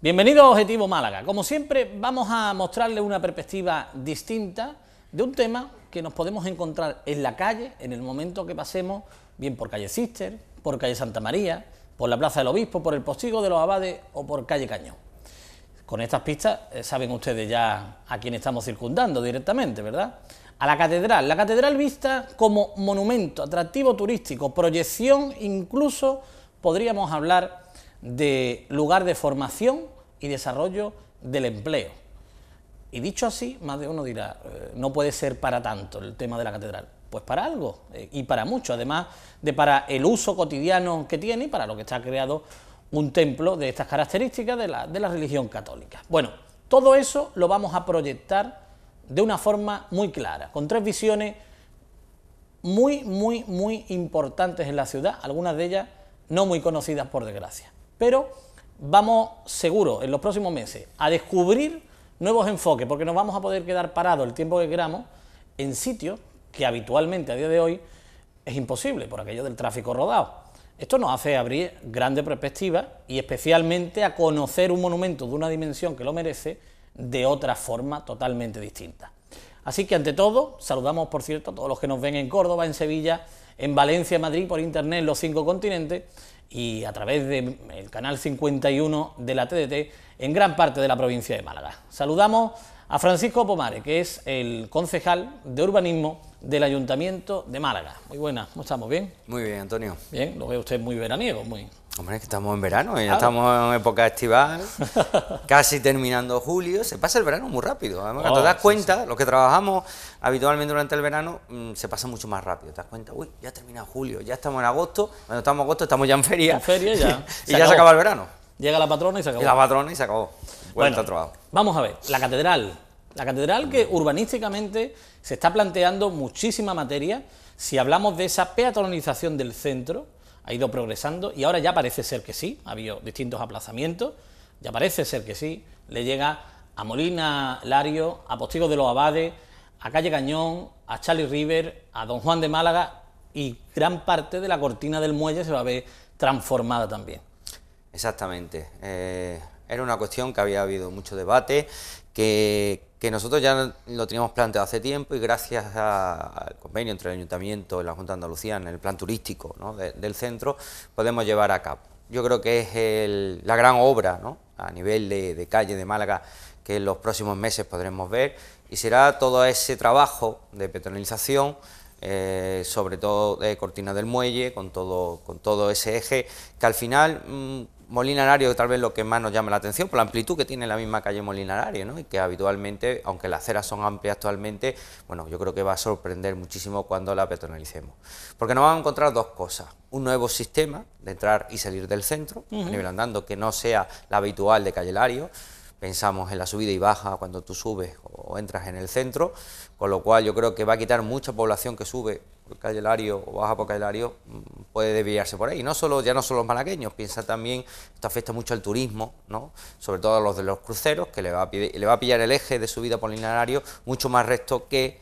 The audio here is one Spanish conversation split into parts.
Bienvenido a Objetivo Málaga. Como siempre, vamos a mostrarle una perspectiva distinta de un tema que nos podemos encontrar en la calle en el momento que pasemos, bien por calle Cister, por calle Santa María, por la Plaza del Obispo, por el Postigo de los Abades o por calle Cañón. Con estas pistas saben ustedes ya a quién estamos circundando directamente, ¿verdad? A la catedral. La catedral vista como monumento, atractivo turístico, proyección, incluso podríamos hablar de lugar de formación y desarrollo del empleo. Y dicho así, más de uno dirá, no puede ser para tanto el tema de la catedral. Pues para algo, y para mucho, además de para el uso cotidiano que tiene y para lo que está creado un templo de estas características de la religión católica. Bueno, todo eso lo vamos a proyectar de una forma muy clara, con tres visiones muy importantes en la ciudad, algunas de ellas no muy conocidas por desgracia. Pero vamos seguro en los próximos meses a descubrir nuevos enfoques, porque nos vamos a poder quedar parados el tiempo que queramos en sitios que habitualmente a día de hoy es imposible por aquello del tráfico rodado. Esto nos hace abrir grandes perspectivas y especialmente a conocer un monumento de una dimensión que lo merece de otra forma totalmente distinta. Así que ante todo, saludamos por cierto a todos los que nos ven en Córdoba, en Sevilla, en Valencia, en Madrid, por internet en los 5 continentes y a través del canal 51 de la TDT en gran parte de la provincia de Málaga. Saludamos a Francisco Pomares, que es el concejal de urbanismo del Ayuntamiento de Málaga. Muy buenas, ¿cómo estamos? ¿Bien? Muy bien, Antonio. Bien, lo ve usted muy veraniego, muy... Hombre, es que estamos en verano, ya estamos en época estival, casi terminando julio, se pasa el verano muy rápido. Además, cuando te das cuenta, los que trabajamos habitualmente durante el verano, se pasa mucho más rápido. Te das cuenta, uy, ya termina julio, ya estamos en agosto, cuando estamos en agosto estamos ya en feria. En feria ya. Y ya se acaba el verano. Llega la patrona y se acabó. Y la patrona y se acabó. Vuelta al trabajo. Vamos a ver, la catedral. La catedral que urbanísticamente se está planteando muchísima materia. Si hablamos de esa peatonalización del centro, ha ido progresando y ahora ya parece ser que sí, ha habido distintos aplazamientos, ya parece ser que sí, le llega a Molina Lario, a Postigo de los Abades, a calle Cañón, a Charlie River, a Don Juan de Málaga y gran parte de la cortina del muelle se va a ver transformada también. Exactamente, era una cuestión que había habido mucho debate, que nosotros ya lo teníamos planteado hace tiempo y gracias al convenio entre el Ayuntamiento y la Junta de Andalucía en el plan turístico, ¿no?, del centro, podemos llevar a cabo. Yo creo que es la gran obra, ¿no?, a nivel de calle de Málaga que en los próximos meses podremos ver y será todo ese trabajo de peatonalización, sobre todo de cortina del muelle, con todo ese eje que al final... Molina Lario tal vez lo que más nos llama la atención por la amplitud que tiene la misma calle Molina Lario, ¿no?, y que habitualmente, aunque las aceras son amplias actualmente, bueno, yo creo que va a sorprender muchísimo cuando la peatonalicemos. Porque nos vamos a encontrar dos cosas, un nuevo sistema de entrar y salir del centro, a nivel andando, que no sea la habitual de calle Lario. Pensamos en la subida y baja cuando tú subes o entras en el centro, con lo cual yo creo que va a quitar mucha población que sube por calle Lario o baja por calle Lario, puede desviarse por ahí. Ya no solo los malagueños, piensa también, esto afecta mucho al turismo, ¿no?, sobre todo a los de los cruceros, que le va a pillar el eje de subida por Molina Lario mucho más recto que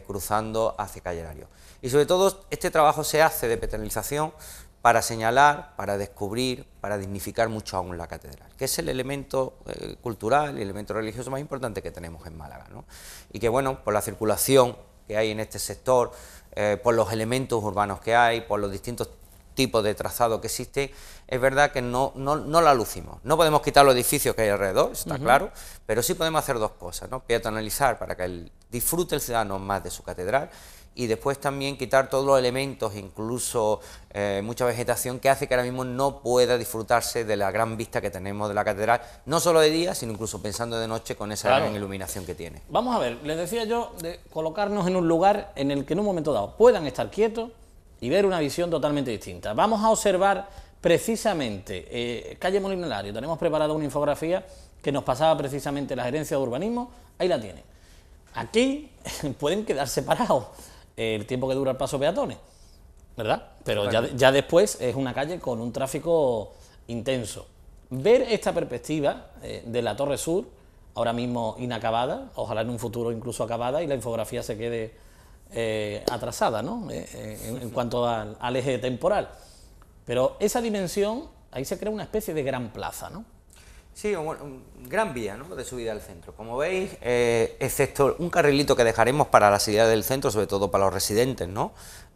cruzando hacia calle Lario. Y sobre todo este trabajo se hace de peatonalización para señalar, para descubrir, para dignificar mucho aún la catedral, que es el elemento cultural, el elemento religioso más importante que tenemos en Málaga, ¿no? Y que, bueno, por la circulación que hay en este sector, por los elementos urbanos que hay, por los distintos tipos de trazado que existen, es verdad que no la lucimos. No podemos quitar los edificios que hay alrededor, está claro, pero sí podemos hacer dos cosas, ¿no?, peatonalizar para que disfrute el ciudadano más de su catedral, y después también quitar todos los elementos, incluso mucha vegetación que hace que ahora mismo no pueda disfrutarse de la gran vista que tenemos de la catedral, no solo de día, sino incluso pensando de noche con esa gran iluminación que tiene. Vamos a ver, les decía yo de colocarnos en un lugar en el que en un momento dado puedan estar quietos y ver una visión totalmente distinta. Vamos a observar precisamente calle Molina Lario, tenemos preparada una infografía que nos pasaba precisamente la gerencia de urbanismo, ahí la tienen. Aquí pueden quedar separados el tiempo que dura el paso peatones, ¿verdad? Pero ya después es una calle con un tráfico intenso. Ver esta perspectiva de la Torre Sur, ahora mismo inacabada, ojalá en un futuro incluso acabada, y la infografía se quede atrasada, ¿no?, en cuanto al eje temporal. Pero esa dimensión, ahí se crea una especie de gran plaza, ¿no? Sí, gran vía, ¿no?, de subida al centro. Como veis, excepto un carrilito que dejaremos para la salida del centro, sobre todo para los residentes, ¿no?,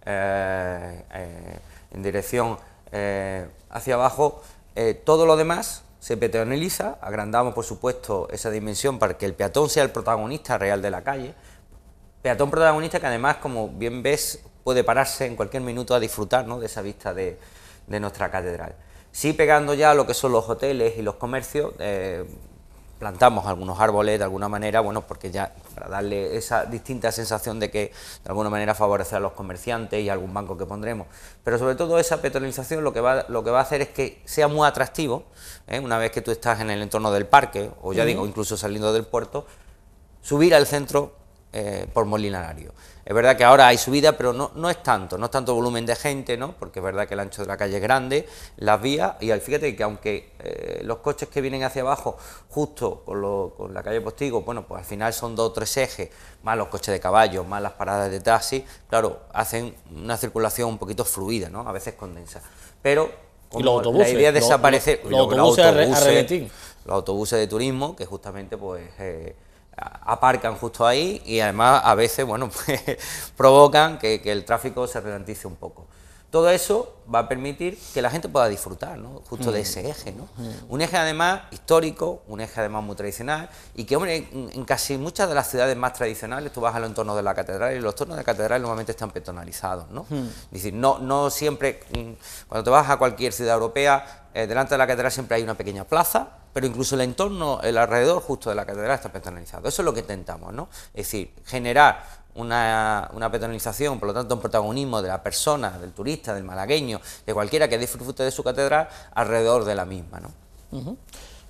en dirección hacia abajo, todo lo demás se peatonaliza, agrandamos por supuesto esa dimensión para que el peatón sea el protagonista real de la calle, peatón protagonista que además, como bien ves, puede pararse en cualquier minuto a disfrutar, ¿no?, de esa vista de nuestra catedral. Sí, pegando ya lo que son los hoteles y los comercios, plantamos algunos árboles de alguna manera, bueno, porque ya para darle esa distinta sensación de que de alguna manera favorecer a los comerciantes y algún banco que pondremos, pero sobre todo esa peatonalización lo que va a hacer es que sea muy atractivo, una vez que tú estás en el entorno del parque, o ya digo, incluso saliendo del puerto, subir al centro por Molinarario. Es verdad que ahora hay subida, pero no es tanto volumen de gente, ¿no?, porque es verdad que el ancho de la calle es grande, las vías, y fíjate que aunque los coches que vienen hacia abajo, justo con la calle Postigo, bueno, pues al final son 2 o 3 ejes, más los coches de caballo, más las paradas de taxi, claro, hacen una circulación un poquito fluida, ¿no?, a veces condensa, pero como los autobuses, la idea es desaparecer, los autobuses de turismo, que justamente pues aparcan justo ahí y además a veces, bueno, pues provocan que el tráfico se ralentice un poco. Todo eso va a permitir que la gente pueda disfrutar, ¿no?, justo de ese eje, ¿no? Un eje además histórico, un eje además muy tradicional y que, hombre, en casi muchas de las ciudades más tradicionales tú vas al entorno de la catedral y los entornos de la catedral normalmente están peatonalizados, ¿no? Es decir, no siempre, cuando te vas a cualquier ciudad europea, delante de la catedral siempre hay una pequeña plaza, pero incluso el entorno, el alrededor justo de la catedral está peatonalizado. Eso es lo que intentamos, ¿no? Es decir, generar una peatonalización, por lo tanto un protagonismo de la persona, del turista, del malagueño, de cualquiera que disfrute de su catedral alrededor de la misma, ¿no?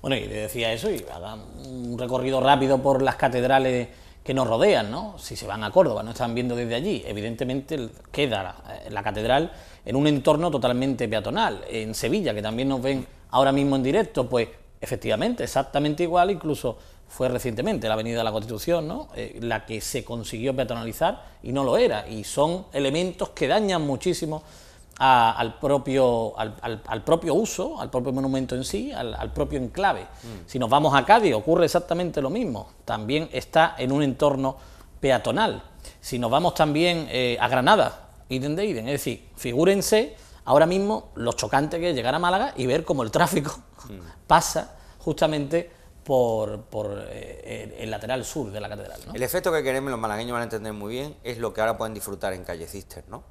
Bueno, y le decía eso, y hagan un recorrido rápido por las catedrales que nos rodean, ¿no? Si se van a Córdoba, no están viendo desde allí, evidentemente queda la catedral en un entorno totalmente peatonal. En Sevilla, que también nos ven ahora mismo en directo, pues efectivamente, exactamente igual, incluso fue recientemente la Avenida de la Constitución, ¿no?, la que se consiguió peatonalizar y no lo era, y son elementos que dañan muchísimo al propio uso, al propio monumento en sí, al propio enclave. Si nos vamos a Cádiz ocurre exactamente lo mismo, también está en un entorno peatonal. Si nos vamos también a Granada, idem de idem, es decir, figúrense ahora mismo lo chocante que es llegar a Málaga y ver cómo el tráfico pasa justamente por el lateral sur de la catedral, ¿no? El efecto que queremos, los malagueños van a entender muy bien, es lo que ahora pueden disfrutar en calle Cister, ¿no?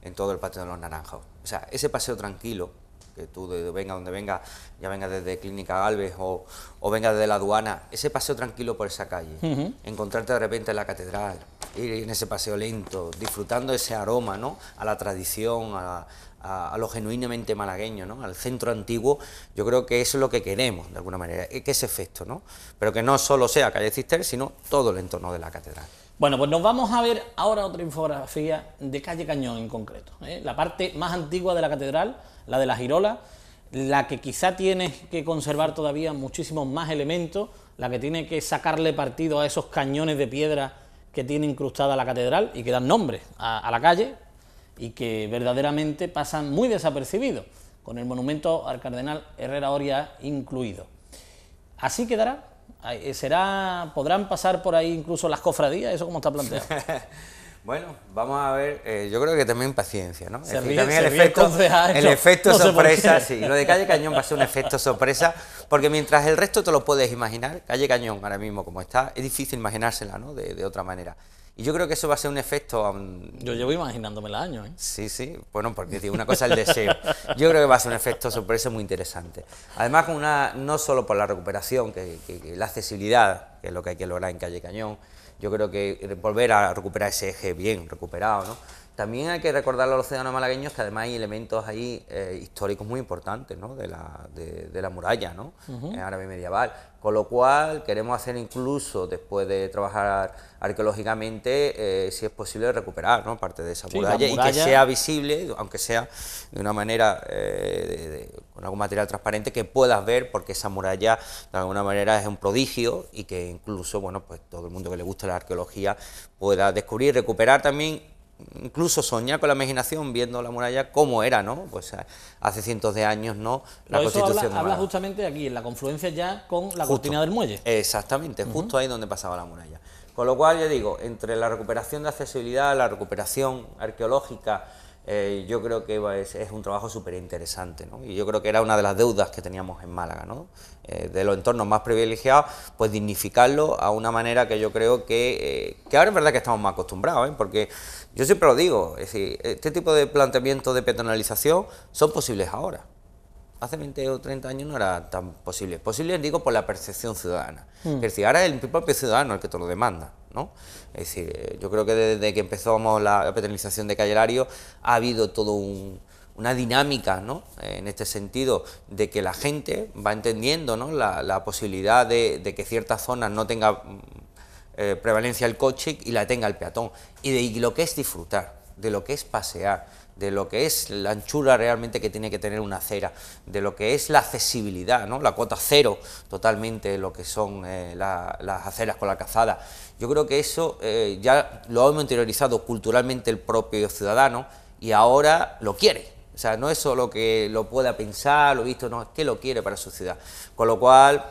En todo el Patio de los Naranjos. O sea, ese paseo tranquilo, que tú venga donde venga, ya venga desde Clínica Galvez o venga desde la aduana, ese paseo tranquilo por esa calle, encontrarte de repente en la catedral, ir en ese paseo lento, disfrutando ese aroma, ¿no?, a la tradición, a lo genuinamente malagueño, ¿no?, al centro antiguo. Yo creo que eso es lo que queremos, de alguna manera, que ese efecto, ¿no?, pero que no solo sea calle Cister, sino todo el entorno de la catedral. Bueno, pues nos vamos a ver ahora otra infografía de calle Cañón en concreto, la parte más antigua de la catedral, la de la Girola, la que quizá tiene que conservar todavía muchísimos más elementos, la que tiene que sacarle partido a esos cañones de piedra que tiene incrustada la catedral y que dan nombre a la calle y que verdaderamente pasan muy desapercibidos, con el monumento al cardenal Herrera Oria incluido. Así quedará. ¿Podrán pasar por ahí incluso las cofradías? ¿Eso cómo está planteado? Bueno, vamos a ver, yo creo que también paciencia, ¿no? También el efecto no sorpresa, sí, lo de calle Cañón va a ser un efecto sorpresa, porque mientras el resto te lo puedes imaginar, calle Cañón ahora mismo como está, es difícil imaginársela, ¿no?, de otra manera. Y yo creo que eso va a ser un efecto... Yo llevo imaginándomela años, ¿eh? Sí, sí, bueno, porque una cosa es el deseo. Yo creo que va a ser un efecto sorpresa muy interesante. Además, no solo por la recuperación, que la accesibilidad, que es lo que hay que lograr en calle Cañón, yo creo que volver a recuperar ese eje bien recuperado, ¿no? También hay que recordarle a los ciudadanos malagueños que además hay elementos ahí históricos muy importantes, ¿no?, de la muralla, ¿no?, árabe medieval, con lo cual queremos hacer incluso, después de trabajar arqueológicamente, si es posible recuperar, ¿no?, parte de esa muralla, y que sea visible, aunque sea de una manera, con algún material transparente, que puedas ver, porque esa muralla de alguna manera es un prodigio y que incluso, bueno, pues todo el mundo que le guste la arqueología pueda descubrir y recuperar también incluso soñar con la imaginación viendo la muralla cómo era, ¿no? Pues hace cientos de años, ¿no? La Por eso Constitución de habla Málaga. justamente aquí, en la confluencia ya con la Justo. cortina del muelle. Exactamente, justo ahí donde pasaba la muralla. Con lo cual, yo digo, entre la recuperación de accesibilidad, la recuperación arqueológica, yo creo que es un trabajo súper interesante, ¿no? Y yo creo que era una de las deudas que teníamos en Málaga, ¿no? De los entornos más privilegiados, pues dignificarlo a una manera que yo creo que ahora es verdad que estamos más acostumbrados, ¿eh? Porque yo siempre lo digo, es decir, este tipo de planteamientos de peatonalización son posibles ahora. Hace 20 o 30 años no era tan posible. Posible, digo, por la percepción ciudadana. Es decir, ahora es el propio ciudadano el que te lo demanda, ¿no? Es decir, yo creo que desde que empezamos la peatonalización de Calle Lario ha habido todo una dinámica, ¿no? En este sentido, de que la gente va entendiendo, ¿no? La posibilidad de que ciertas zonas no tenga prevalencia el coche y la tenga el peatón. Y de lo que es disfrutar, de lo que es pasear, de lo que es la anchura realmente que tiene que tener una acera, de lo que es la accesibilidad, ¿no? La cuota cero totalmente, lo que son las aceras con la calzada. Yo creo que eso ya lo hemos interiorizado culturalmente el propio ciudadano y ahora lo quiere. O sea, no es solo que lo pueda pensar, lo visto, no, es que lo quiere para su ciudad. Con lo cual,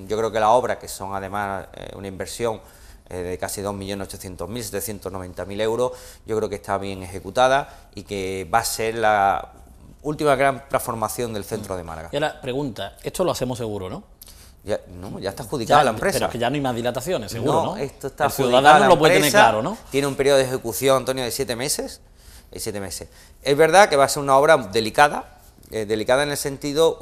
yo creo que las obras, que son además una inversión de casi 2.800.000, 790.000 euros, yo creo que está bien ejecutada y que va a ser la última gran transformación del centro de Málaga. Y ahora, pregunta, esto lo hacemos seguro, ¿no? Ya, no, ya está adjudicada la empresa. Pero es que ya no hay más dilataciones, seguro, ¿no? Esto está el adjudicada ciudadano la lo puede empresa, tener claro, ¿no? Tiene un periodo de ejecución, Antonio, de 7 meses. 7 meses. Es verdad que va a ser una obra delicada, delicada en el sentido,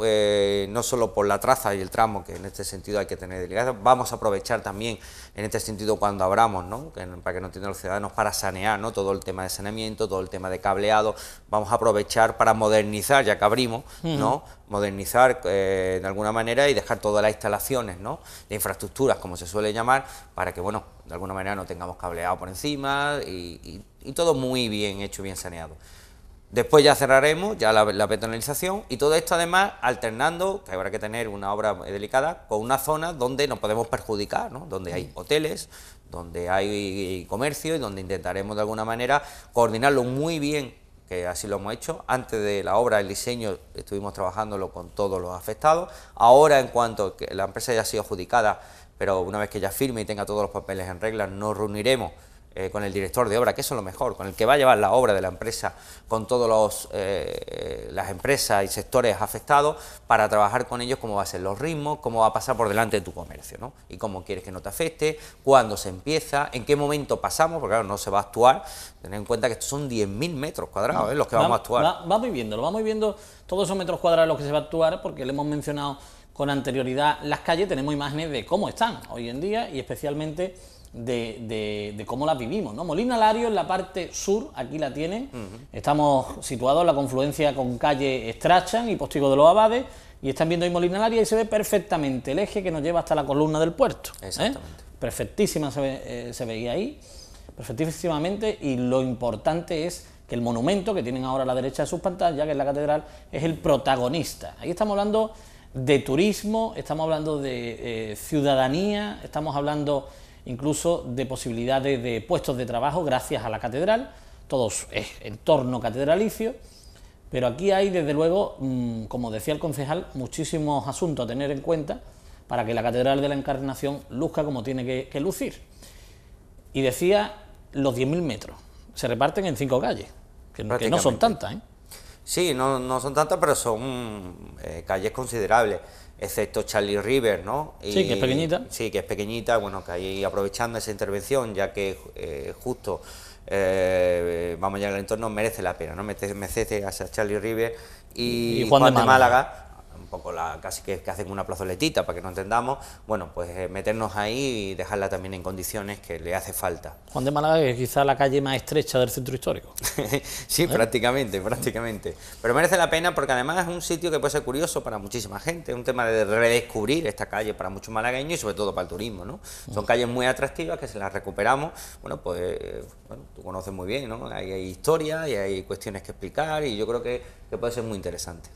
no solo por la traza y el tramo, que en este sentido hay que tener delicada, vamos a aprovechar también en este sentido cuando abramos, ¿no? Para que no entiendan los ciudadanos, para sanear, ¿no? Todo el tema de saneamiento, todo el tema de cableado, vamos a aprovechar para modernizar, ya que abrimos, ¿no? Modernizar de alguna manera y dejar todas las instalaciones, ¿no? De infraestructuras, como se suele llamar, para que, bueno, de alguna manera no tengamos cableado por encima y todo muy bien hecho, bien saneado. Después ya cerraremos ya la peatonalización y todo esto además alternando, que habrá que tener una obra delicada, con una zona donde nos podemos perjudicar, ¿no? Donde hay hoteles, donde hay comercio y donde intentaremos de alguna manera coordinarlo muy bien, que así lo hemos hecho. Antes de la obra, el diseño, estuvimos trabajándolo con todos los afectados. Ahora, en cuanto que la empresa ya ha sido adjudicada, pero una vez que ya firme y tenga todos los papeles en regla, nos reuniremos con el director de obra, que eso es lo mejor, con el que va a llevar la obra de la empresa, con todas las empresas y sectores afectados, para trabajar con ellos cómo va a ser los ritmos, cómo va a pasar por delante de tu comercio, ¿no? Y cómo quieres que no te afecte, cuándo se empieza, en qué momento pasamos, porque claro, no se va a actuar. Tened en cuenta que estos son 10.000 metros cuadrados, los que vamos a actuar. Vamos viendo todos esos metros cuadrados en los que se va a actuar, porque le hemos mencionado con anterioridad las calles, tenemos imágenes de cómo están hoy en día y especialmente de cómo las vivimos, ¿no? Molina Lario en la parte sur, aquí la tienen, estamos situados en la confluencia con calle Strachan y Postigo de los Abades, y están viendo ahí Molina Lario y se ve perfectamente el eje que nos lleva hasta la columna del puerto. Exactamente. Perfectísima se veía ahí, perfectísimamente, y lo importante es que el monumento que tienen ahora a la derecha de sus pantallas, que es la catedral, es el protagonista. Ahí estamos hablando de turismo, estamos hablando de ciudadanía, estamos hablando incluso de posibilidades de puestos de trabajo gracias a la catedral, todo es entorno catedralicio, pero aquí hay desde luego, como decía el concejal, muchísimos asuntos a tener en cuenta para que la Catedral de la Encarnación luzca como tiene que lucir. Y decía, los 10.000 metros se reparten en 5 calles, que no son tantas, ¿eh? Sí, no son tantas, pero son calles considerables, excepto Charlie River, ¿no? Sí, que es pequeñita. Sí, que es pequeñita, bueno, que ahí aprovechando esa intervención, ya que justo vamos a llegar al entorno, merece la pena, ¿no? Merece hacia Charlie River y Juan de Málaga, un poco casi que hacen una plazoletita para que no entendamos, bueno, pues meternos ahí y dejarla también en condiciones que le hace falta. Juan de Málaga es quizá la calle más estrecha del centro histórico. Sí, prácticamente. Pero merece la pena porque además es un sitio que puede ser curioso para muchísima gente, es un tema de redescubrir esta calle para muchos malagueños y sobre todo para el turismo, ¿no? Son calles muy atractivas que si las recuperamos, bueno, pues tú conoces muy bien, ¿no? Hay historia y hay cuestiones que explicar y yo creo que puede ser muy interesante.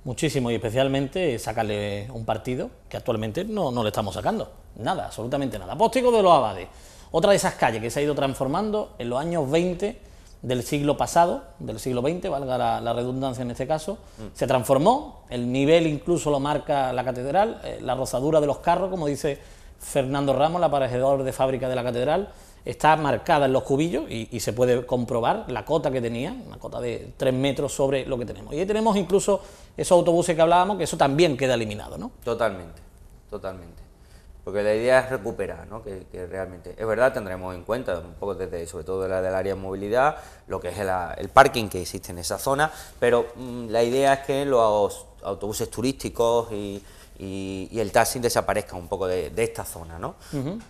Muchísimo, y especialmente sacarle un partido que actualmente no le estamos sacando. Nada, absolutamente nada. Postigo de los Abades, otra de esas calles que se ha ido transformando en los años 20 del siglo pasado, del siglo XX, valga la redundancia en este caso. Se transformó, el nivel incluso lo marca la catedral, la rozadura de los carros, como dice Fernando Ramos, el aparejador de fábrica de la catedral, está marcada en los cubillos y se puede comprobar la cota que tenía, una cota de 3 metros sobre lo que tenemos. Y ahí tenemos incluso esos autobuses que hablábamos, que eso también queda eliminado, ¿no? Totalmente, totalmente. Porque la idea es recuperar, ¿no? Que realmente, es verdad, tendremos en cuenta un poco desde, sobre todo del área de movilidad, lo que es el parking que existe en esa zona, pero la idea es que los autobuses turísticos y el taxi desaparezcan un poco de esta zona, ¿no?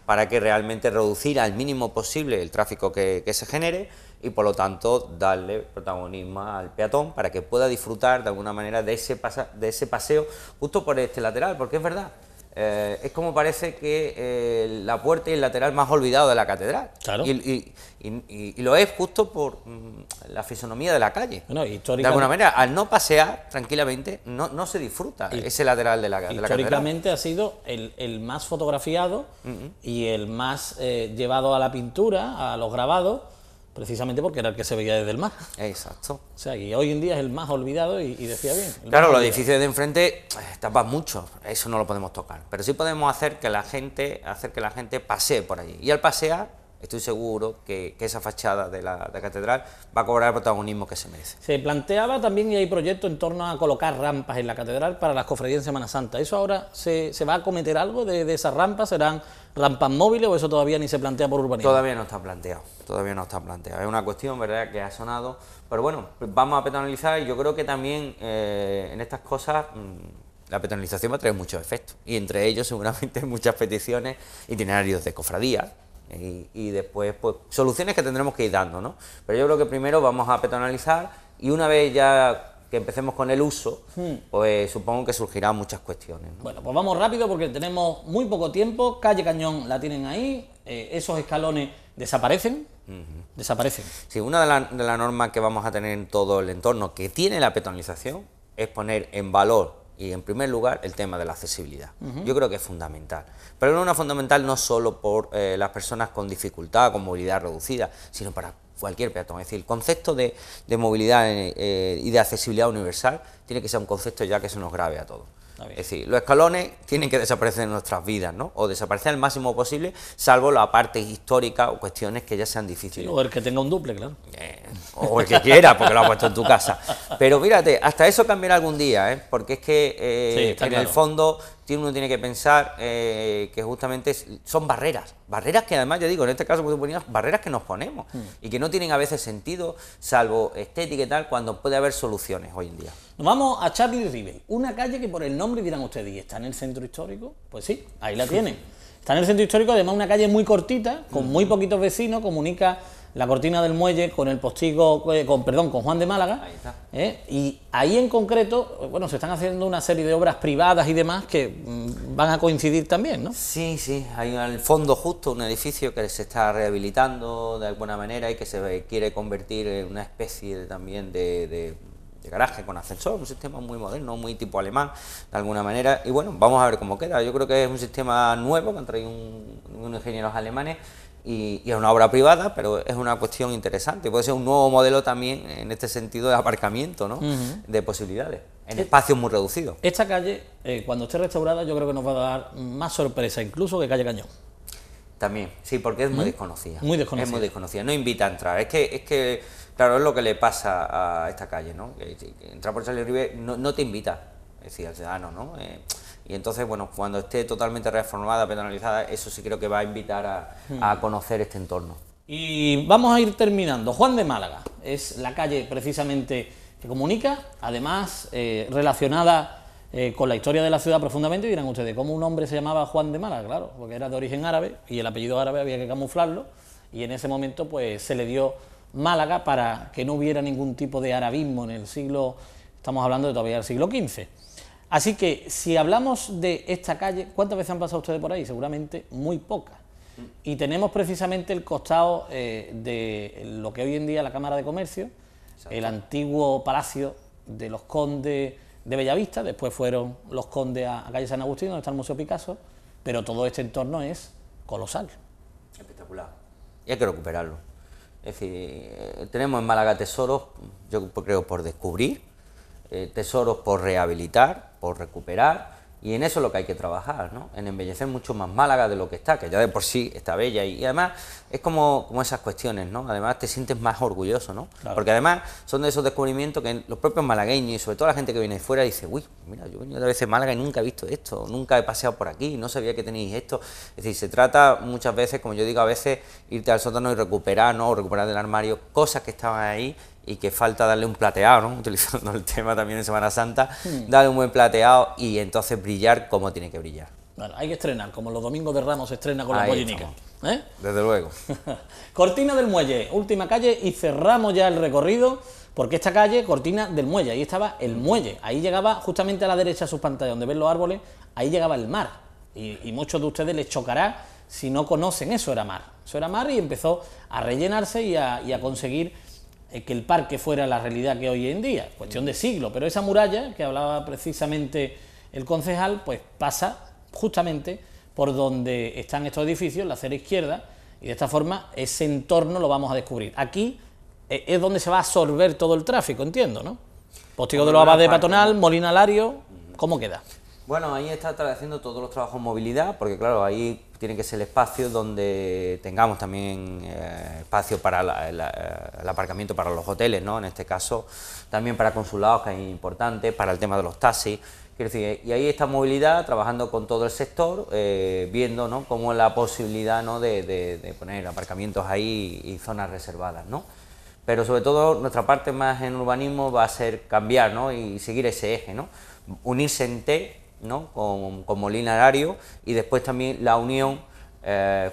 Para que realmente reducir al mínimo posible el tráfico que se genere y por lo tanto darle protagonismo al peatón para que pueda disfrutar de alguna manera de ese paseo justo por este lateral, porque es verdad. Es como parece que la puerta y el lateral más olvidado de la catedral. Claro. Y lo es justo por la fisonomía de la calle. Bueno, de alguna manera, al no pasear tranquilamente, no se disfruta ese lateral de la catedral. Históricamente ha sido el más fotografiado y el más llevado a la pintura, a los grabados, precisamente porque era el que se veía desde el mar. Exacto. O sea, y hoy en día es el más olvidado y decía bien. Claro, los edificios de enfrente tapan mucho, eso no lo podemos tocar, pero sí podemos hacer que la gente pasee por allí. Y al pasear, estoy seguro que esa fachada de la catedral va a cobrar el protagonismo que se merece. Se planteaba también, y hay proyectos en torno a colocar rampas en la catedral para las cofradías en Semana Santa. ¿Eso ahora se va a acometer algo de esas rampas? ¿Serán rampas móviles o eso todavía ni se plantea por urbanismo? Todavía no está planteado, Es una cuestión, ¿verdad?, que ha sonado, pero bueno, vamos a peatonalizar y yo creo que también en estas cosas la peatonalización va a traer muchos efectos y entre ellos seguramente muchas peticiones, itinerarios de cofradías y después pues soluciones que tendremos que ir dando, ¿no? Pero yo creo que primero vamos a peatonalizar y una vez ya que empecemos con el uso, pues supongo que surgirán muchas cuestiones, ¿no? Bueno, pues vamos rápido porque tenemos muy poco tiempo. Calle Cañón la tienen ahí, esos escalones desaparecen. Desaparecen. Sí, una de las normas que vamos a tener en todo el entorno que tiene la peatonalización es poner en valor y en primer lugar el tema de la accesibilidad. Yo creo que es fundamental, pero no es fundamental no solo por las personas con dificultad, con movilidad reducida, sino para cualquier peatón. Es decir, el concepto de movilidad y de accesibilidad universal tiene que ser un concepto ya que se nos grave a todos. Es decir, los escalones tienen que desaparecer en nuestras vidas, ¿no? O desaparecer al máximo posible, salvo la parte histórica o cuestiones que ya sean difíciles. Sí, o el que tenga un duple, claro. O el que quiera, porque lo ha puesto en tu casa. Pero fíjate, hasta eso cambiará algún día, ¿eh? Porque es que sí, en el fondo uno tiene que pensar que justamente son barreras que además, ya digo, en este caso, como tú ponías, barreras que nos ponemos y que no tienen a veces sentido, salvo estética y tal, cuando puede haber soluciones hoy en día. Nos vamos a Charlie Rivel, una calle que por el nombre dirán ustedes, ¿y está en el centro histórico? Pues sí, ahí la tienen. Está en el centro histórico, además una calle muy cortita, con muy poquitos vecinos, comunica la Cortina del Muelle con el Postigo, con Juan de Málaga. Ahí está. Y ahí en concreto, bueno, se están haciendo una serie de obras privadas y demás que van a coincidir también, ¿no? Sí, hay al fondo justo un edificio que se está rehabilitando de alguna manera y que se quiere convertir en una especie también de garaje con ascensor, un sistema muy moderno, muy tipo alemán, de alguna manera, y bueno, vamos a ver cómo queda. Yo creo que es un sistema nuevo que han traído unos ingenieros alemanes y es una obra privada, pero es una cuestión interesante, puede ser un nuevo modelo también en este sentido de aparcamiento, ¿no? De posibilidades, en espacios muy reducidos. Esta calle, cuando esté restaurada, yo creo que nos va a dar más sorpresa incluso que Calle Cañón. También, sí, porque es muy desconocida. Muy desconocida. Es muy desconocida, no invita a entrar. Es que claro, es lo que le pasa a esta calle, ¿no? Que entrar por Charlie Rivel no te invita, es decir, al ciudadano, ¿no? Y entonces, bueno, cuando esté totalmente reformada, peatonalizada, eso sí creo que va a invitar a conocer este entorno. Y vamos a ir terminando. Juan de Málaga es la calle precisamente que comunica, además relacionada con la historia de la ciudad profundamente. Dirán ustedes, ¿cómo un hombre se llamaba Juan de Málaga? Claro, porque era de origen árabe y el apellido árabe había que camuflarlo y en ese momento pues se le dio Málaga para que no hubiera ningún tipo de arabismo en el siglo, estamos hablando de todavía del siglo XV. Así que si hablamos de esta calle, ¿cuántas veces han pasado ustedes por ahí? Seguramente muy pocas. Y tenemos precisamente el costado de lo que hoy en día es la Cámara de Comercio, el antiguo palacio de los condes de Bellavista, después fueron los condes a calle San Agustín, donde está el Museo Picasso, pero todo este entorno es colosal. Espectacular. Y hay que recuperarlo. Es decir, tenemos en Málaga tesoros, yo creo, por descubrir, tesoros por rehabilitar, por recuperar, y en eso es lo que hay que trabajar, ¿no? En embellecer mucho más Málaga de lo que está, que ya de por sí está bella, y además es como esas cuestiones, ¿no? Además te sientes más orgulloso, ¿no? Claro. Porque además son de esos descubrimientos que los propios malagueños, y sobre todo la gente que viene de fuera, dice, uy, mira, yo he venido a veces a Málaga y nunca he visto esto, nunca he paseado por aquí, no sabía que tenéis esto. Es decir, se trata muchas veces, como yo digo, a veces irte al sótano y recuperar, ¿no? O recuperar del armario cosas que estaban ahí y que falta darle un plateado, ¿no? Utilizando el tema también de Semana Santa, darle un buen plateado y entonces brillar como tiene que brillar. Bueno, hay que estrenar, como los domingos de Ramos se estrena con la pollinica. Desde luego. Cortina del Muelle, última calle, y cerramos ya el recorrido, porque esta calle, Cortina del Muelle, ahí estaba el muelle, ahí llegaba justamente a la derecha de sus pantallas, donde ven los árboles, ahí llegaba el mar, y muchos de ustedes les chocará si no conocen, eso era mar, y empezó a rellenarse y a conseguir que el parque fuera la realidad que hoy en día, cuestión de siglo, pero esa muralla que hablaba precisamente el concejal, pues pasa justamente por donde están estos edificios, la acera izquierda, y de esta forma ese entorno lo vamos a descubrir. Aquí es donde se va a absorber todo el tráfico, entiendo, ¿no? Postigo de los Abades de Patonal, Molina Lario, ¿cómo queda? Bueno, ahí está haciendo todos los trabajos en movilidad, porque claro, ahí tiene que ser el espacio donde tengamos también espacio para el aparcamiento para los hoteles, ¿no? En este caso, también para consulados, que es importante, para el tema de los taxis. Quiero decir, y ahí está movilidad, trabajando con todo el sector, viendo, ¿no?, cómo la posibilidad, ¿no?, de poner aparcamientos ahí y zonas reservadas, ¿no? Pero sobre todo nuestra parte más en urbanismo va a ser cambiar, ¿no?, y seguir ese eje, ¿no? Unirse en T, ¿no?, con Molina Lario, y después también la unión,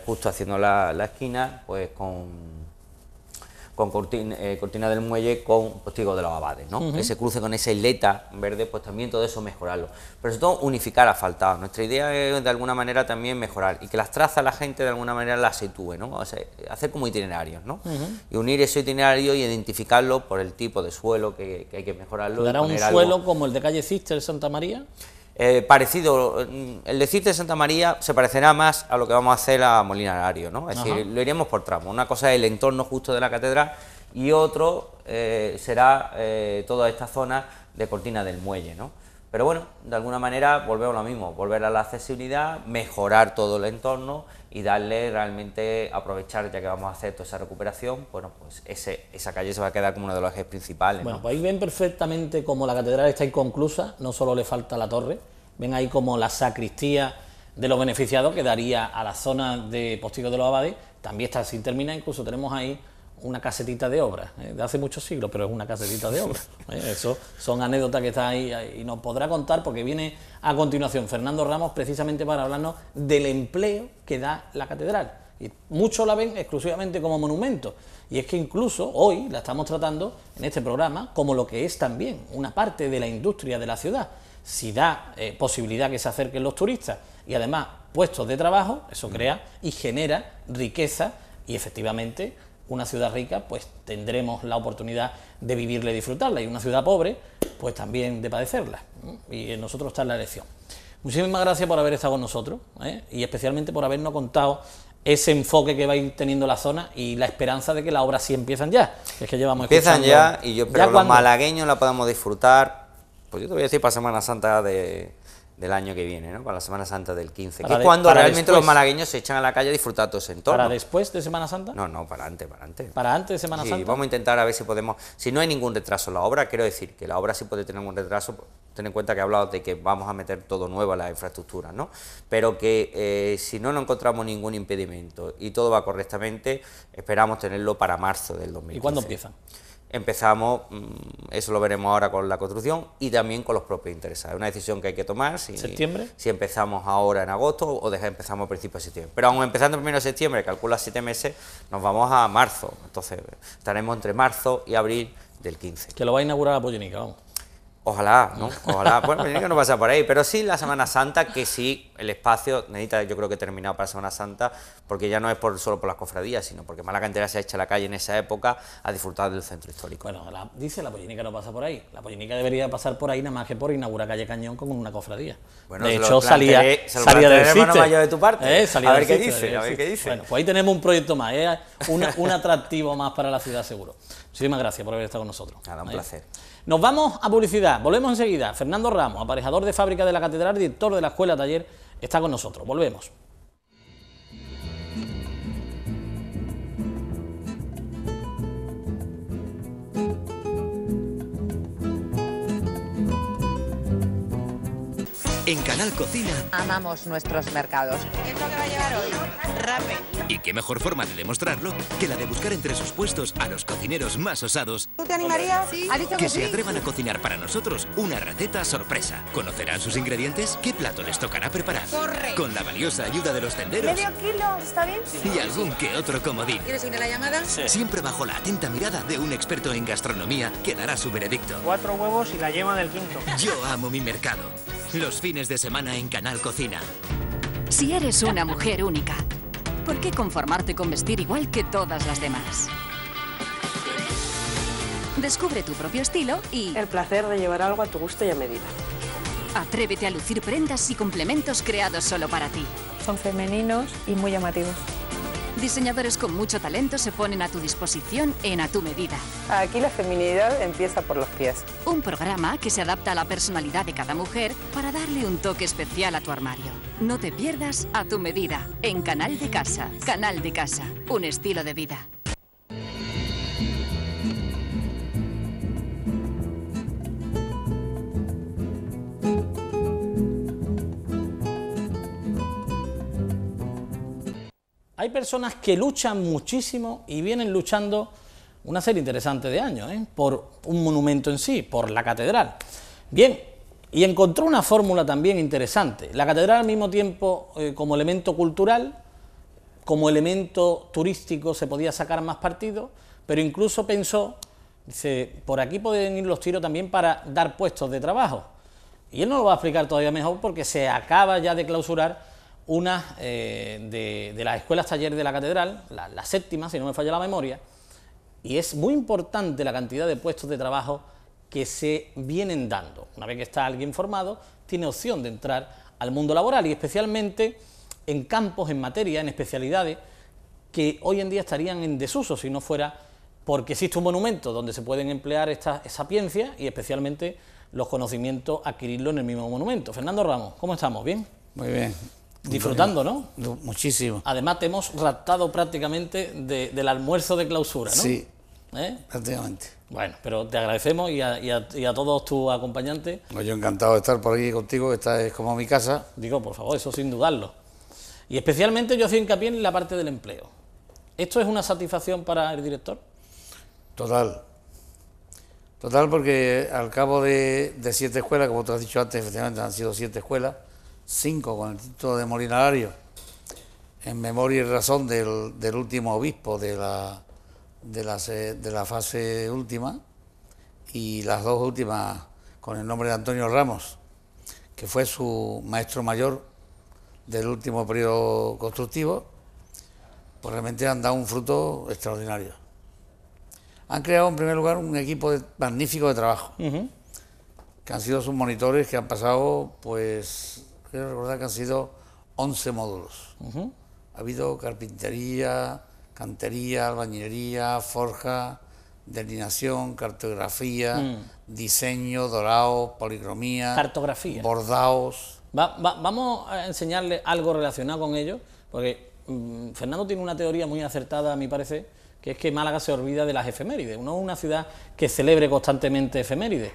justo haciendo la esquina, pues con Cortina del Muelle, con Postigo de los Abades, ¿no? Ese cruce con esa isleta verde, pues también todo eso mejorarlo. Pero sobre todo unificar asfaltados. Nuestra idea es de alguna manera también mejorar, y que las trazas la gente de alguna manera las sitúe, ¿no? O sea, hacer como itinerarios, ¿no? Y unir ese itinerario y identificarlo por el tipo de suelo que hay que mejorarlo. ¿Dará un suelo como el de calle Cister, Santa María? Parecido, el de Cister Santa María se parecerá más a lo que vamos a hacer a Molina Lario, ¿no? Es decir, lo iremos por tramos. Una cosa es el entorno justo de la catedral y otro será toda esta zona de Cortina del Muelle, ¿no? Pero bueno, de alguna manera volvemos a lo mismo, volver a la accesibilidad, mejorar todo el entorno y darle realmente, aprovechar, ya que vamos a hacer toda esa recuperación, bueno, pues esa calle se va a quedar como uno de los ejes principales, Bueno, ¿no? pues ahí ven perfectamente como la catedral está inconclusa, no solo le falta la torre, ven ahí como la sacristía de los beneficiados que daría a la zona de Postigo de los Abades, también está sin terminar, incluso tenemos ahí una casetita de obra, de hace muchos siglos, pero es una casetita de obra. Eso son anécdotas que están ahí y nos podrá contar, porque viene a continuación Fernando Ramos precisamente para hablarnos del empleo que da la catedral. Y muchos la ven exclusivamente como monumento, y es que incluso hoy la estamos tratando en este programa como lo que es también una parte de la industria de la ciudad. Si da posibilidad que se acerquen los turistas y además puestos de trabajo, eso crea y genera riqueza, y efectivamente una ciudad rica, pues tendremos la oportunidad de vivirla y disfrutarla, y una ciudad pobre, pues también de padecerla, ¿no? Y en nosotros está la elección. Muchísimas gracias por haber estado con nosotros, y especialmente por habernos contado ese enfoque que va a ir teniendo la zona y la esperanza de que las obras sí empiezan ya. Es que llevamos empiezan ya, y yo espero que los malagueños la podamos disfrutar, pues yo te voy a decir para Semana Santa del año que viene, ¿no? Para la Semana Santa del 15, que es cuando realmente los malagueños se echan a la calle a disfrutar todo ese entorno. ¿Para después de Semana Santa? No, para antes. ¿Para antes de Semana Santa? Sí, vamos a intentar a ver si podemos, si no hay ningún retraso en la obra, quiero decir que la obra sí puede tener un retraso, ten en cuenta que he hablado de que vamos a meter todo nuevo a la infraestructura, ¿no? Pero que si no encontramos ningún impedimento y todo va correctamente, esperamos tenerlo para marzo del 2015. ¿Y cuándo empiezan? Empezamos, eso lo veremos ahora con la construcción y también con los propios interesados. Es una decisión que hay que tomar, ¿Septiembre? Si empezamos ahora en agosto o empezamos a principios de septiembre. Pero aún empezando el 1 de septiembre, calcula 7 meses, nos vamos a marzo. Entonces estaremos entre marzo y abril del 15. Que lo va a inaugurar la Pollenica, vamos. Ojalá, ¿no? Ojalá. Bueno, que no pasa por ahí, pero sí la Semana Santa, que sí, el espacio necesita, yo creo que terminado para Semana Santa, porque ya no es solo por las cofradías, sino porque Málaga entera se echa a la calle en esa época a disfrutar del centro histórico. Bueno, dice la Pollénica no pasa por ahí. La Pollénica debería pasar por ahí nada más que por inaugurar calle Cañón con una cofradía. Bueno, de hecho, salía del hermano mayor de tu parte. A ver qué dice, a ver qué dice. Bueno, pues ahí tenemos un proyecto más, un atractivo más para la ciudad, seguro. Muchísimas gracias por haber estado con nosotros. Nada, un placer. Nos vamos a publicidad, volvemos enseguida. Fernando Ramos, aparejador de fábrica de la Catedral, director de la Escuela Taller, está con nosotros. Volvemos. En Canal Cocina amamos nuestros mercados. ¿Qué es lo que va a llevar hoy? Rape. Y qué mejor forma de demostrarlo que la de buscar entre sus puestos a los cocineros más osados. ¿Tú te animarías? Sí. ¿Ha dicho Que que se sí? atrevan a cocinar para nosotros una receta sorpresa. ¿Conocerán sus ingredientes? ¿Qué plato les tocará preparar? ¡Corre! Con la valiosa ayuda de los tenderos. ¿Medio kilo? ¿Está bien? Y algún que otro comodín. ¿Quieres ir a la llamada? Sí. Siempre bajo la atenta mirada de un experto en gastronomía que dará su veredicto. 4 huevos y la yema del quinto. Yo amo mi mercado. Los fines de semana en Canal Cocina. Si eres una mujer única, ¿por qué conformarte con vestir igual que todas las demás? Descubre tu propio estilo y El placer de llevar algo a tu gusto y a medida. atrévete a lucir prendas y complementos creados solo para ti. Son femeninos y muy llamativos. Diseñadores con mucho talento se ponen a tu disposición en A Tu Medida. Aquí la feminidad empieza por los pies. Un programa que se adapta a la personalidad de cada mujer para darle un toque especial a tu armario. No te pierdas A Tu Medida en Canal de Casa. Canal de Casa, un estilo de vida. Hay personas que luchan muchísimo y vienen luchando una serie interesante de años, por un monumento en sí, por la catedral. Bien, y encontró una fórmula también interesante. La catedral al mismo tiempo como elemento cultural, como elemento turístico se podía sacar más partido, pero incluso pensó, dice, por aquí pueden ir los tiros también para dar puestos de trabajo. Y él nos lo va a explicar todavía mejor porque se acaba ya de clausurar una de las escuelas taller de la catedral, la séptima, si no me falla la memoria, y es muy importante la cantidad de puestos de trabajo que se vienen dando. Una vez que está alguien formado, tiene opción de entrar al mundo laboral y especialmente en campos, en materia, en especialidades que hoy en día estarían en desuso si no fuera porque existe un monumento donde se pueden emplear esta sapiencia y especialmente los conocimientos, adquirirlo en el mismo monumento. Fernando Ramos, ¿cómo estamos? ¿Bien? Muy bien. Disfrutando, ¿no? Muchísimo. Además te hemos raptado prácticamente del almuerzo de clausura, ¿no? Sí, prácticamente. Bueno, pero te agradecemos y a todos tus acompañantes. Pues yo encantado de estar por aquí contigo, esta es como mi casa. Digo, por favor, eso sin dudarlo. Y especialmente yo hacía hincapié en la parte del empleo. ¿Esto es una satisfacción para el director? Total. Total, porque al cabo de 7 escuelas, como tú has dicho antes, efectivamente han sido 7 escuelas, 5 con el título de Molinarario, en memoria y razón del último obispo de la fase última, y las 2 últimas con el nombre de Antonio Ramos, que fue su maestro mayor del último periodo constructivo, pues realmente han dado un fruto extraordinario. Han creado en primer lugar un equipo magnífico de trabajo, que han sido sus monitores, que han pasado, pues, quiero recordar que han sido 11 módulos. Ha habido carpintería, cantería, albañilería, forja, delineación, cartografía, diseño, dorado, policromía, cartografía, bordados. Vamos a enseñarle algo relacionado con ello, porque Fernando tiene una teoría muy acertada, a mi parecer, que es que Málaga se olvida de las efemérides. No es una ciudad que celebre constantemente efemérides.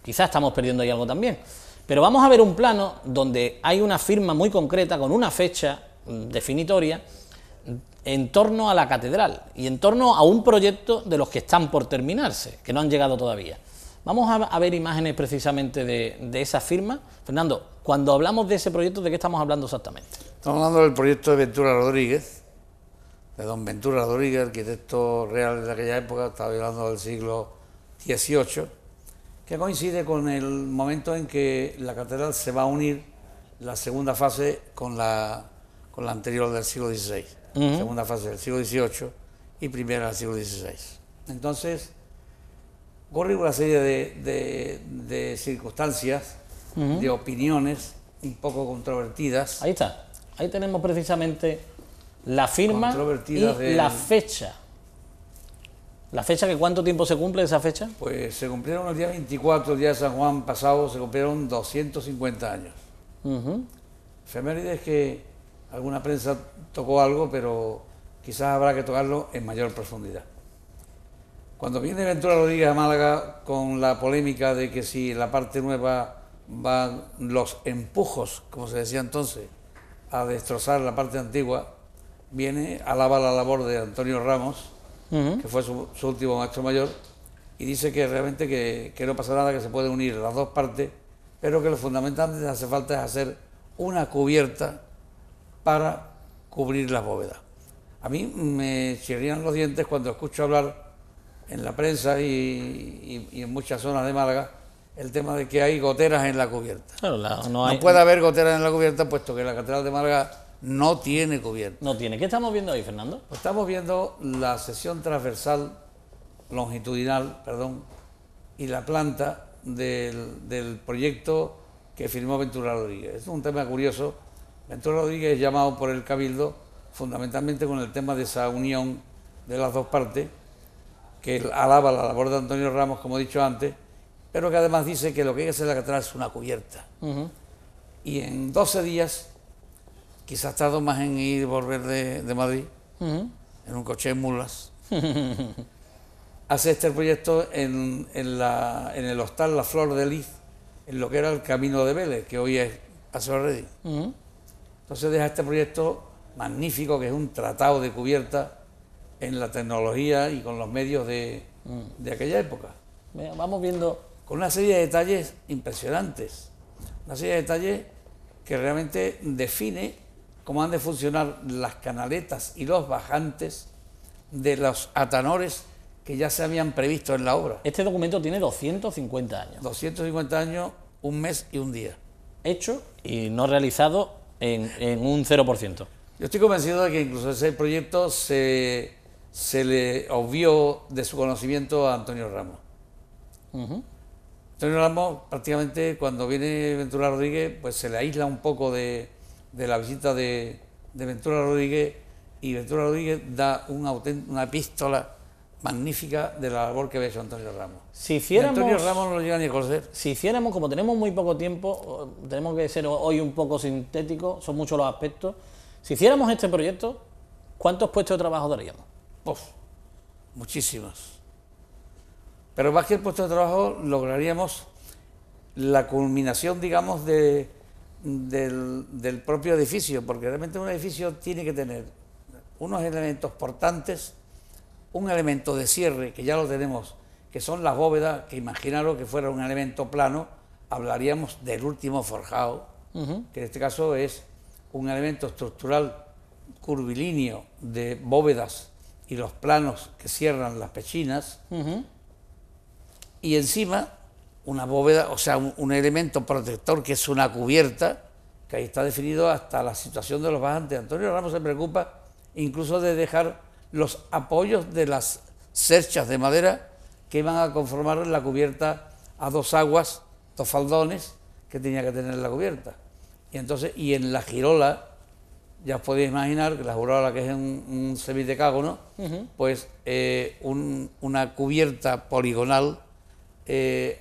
Quizás estamos perdiendo ahí algo también. Pero vamos a ver un plano donde hay una firma muy concreta, con una fecha definitoria, en torno a la catedral y en torno a un proyecto de los que están por terminarse, que no han llegado todavía. Vamos a ver imágenes precisamente de esa firma. Fernando, cuando hablamos de ese proyecto, ¿de qué estamos hablando exactamente? Estamos hablando del proyecto de Ventura Rodríguez, de don Ventura Rodríguez, arquitecto real de aquella época, estaba hablando del siglo XVIII, que coincide con el momento en que la catedral se va a unir la segunda fase con la anterior del siglo XVI, segunda fase del siglo XVIII y primera del siglo XVI. Entonces, ocurre una serie de circunstancias, de opiniones un poco controvertidas. Ahí está, ahí tenemos precisamente la firma y la fecha. ¿La fecha que cuánto tiempo se cumple esa fecha? Pues se cumplieron el día 24, el día de San Juan pasado, se cumplieron 250 años. Efemérides que alguna prensa tocó algo, pero quizás habrá que tocarlo en mayor profundidad. Cuando viene Ventura Rodríguez a Málaga con la polémica de que si en la parte nueva van los empujos, como se decía entonces, a destrozar la parte antigua, viene, alaba la labor de Antonio Ramos, que fue su último maestro mayor, y dice que realmente que no pasa nada, que se pueden unir las dos partes, pero que lo fundamental que hace falta es hacer una cubierta para cubrir la bóveda. A mí me chirrían los dientes cuando escucho hablar en la prensa y en muchas zonas de Málaga el tema de que hay goteras en la cubierta. Claro, no puede haber goteras en la cubierta, puesto que la Catedral de Málaga no tiene cubierta. No tiene. ¿Qué estamos viendo ahí, Fernando? Pues estamos viendo la sección transversal, longitudinal, y la planta del proyecto que firmó Ventura Rodríguez. Es un tema curioso. Ventura Rodríguez es llamado por el Cabildo fundamentalmente con el tema de esa unión de las dos partes, que alaba la labor de Antonio Ramos, como he dicho antes, pero que además dice que lo que hay que hacer en la catedral es una cubierta. Y en 12 días, quizás tardó más en ir y volver de Madrid, en un coche de mulas, hace este proyecto en el hostal La Flor de Lis, en lo que era el Camino de Vélez, que hoy es Paseo Redín. Entonces deja este proyecto magnífico, que es un tratado de cubierta en la tecnología y con los medios de aquella época. Vamos viendo... Con una serie de detalles impresionantes, una serie de detalles que realmente define cómo han de funcionar las canaletas y los bajantes de los atanores que ya se habían previsto en la obra. Este documento tiene 250 años. 250 años, un mes y un día. Hecho y no realizado en un 0%. Yo estoy convencido de que incluso ese proyecto se le obvió de su conocimiento a Antonio Ramos. Antonio Ramos, prácticamente, cuando viene Ventura Rodríguez, pues se le aísla un poco de la visita de Ventura Rodríguez, y Ventura Rodríguez da una epístola magnífica de la labor que había hecho Antonio Ramos. Si hiciéramos, Antonio Ramos no lo llega ni a conocer. Si hiciéramos, como tenemos muy poco tiempo, tenemos que ser hoy un poco sintéticos, son muchos los aspectos. Si hiciéramos este proyecto, ¿cuántos puestos de trabajo daríamos? Muchísimos. Pero más que el puesto de trabajo, lograríamos la culminación, digamos, del propio edificio, porque realmente un edificio tiene que tener unos elementos portantes, un elemento de cierre, que ya lo tenemos, que son las bóvedas, que imaginaros que fuera un elemento plano, hablaríamos del último forjado, que en este caso es un elemento estructural curvilíneo de bóvedas y los planos que cierran las pechinas, y encima una bóveda, o sea, un elemento protector que es una cubierta, que ahí está definido hasta la situación de los bajantes. Antonio Ramos se preocupa incluso de dejar los apoyos de las cerchas de madera que iban a conformar la cubierta a dos aguas, dos faldones que tenía que tener la cubierta. Y entonces, y en la girola, ya os podéis imaginar que la girola, que es un semidecágono, pues una cubierta poligonal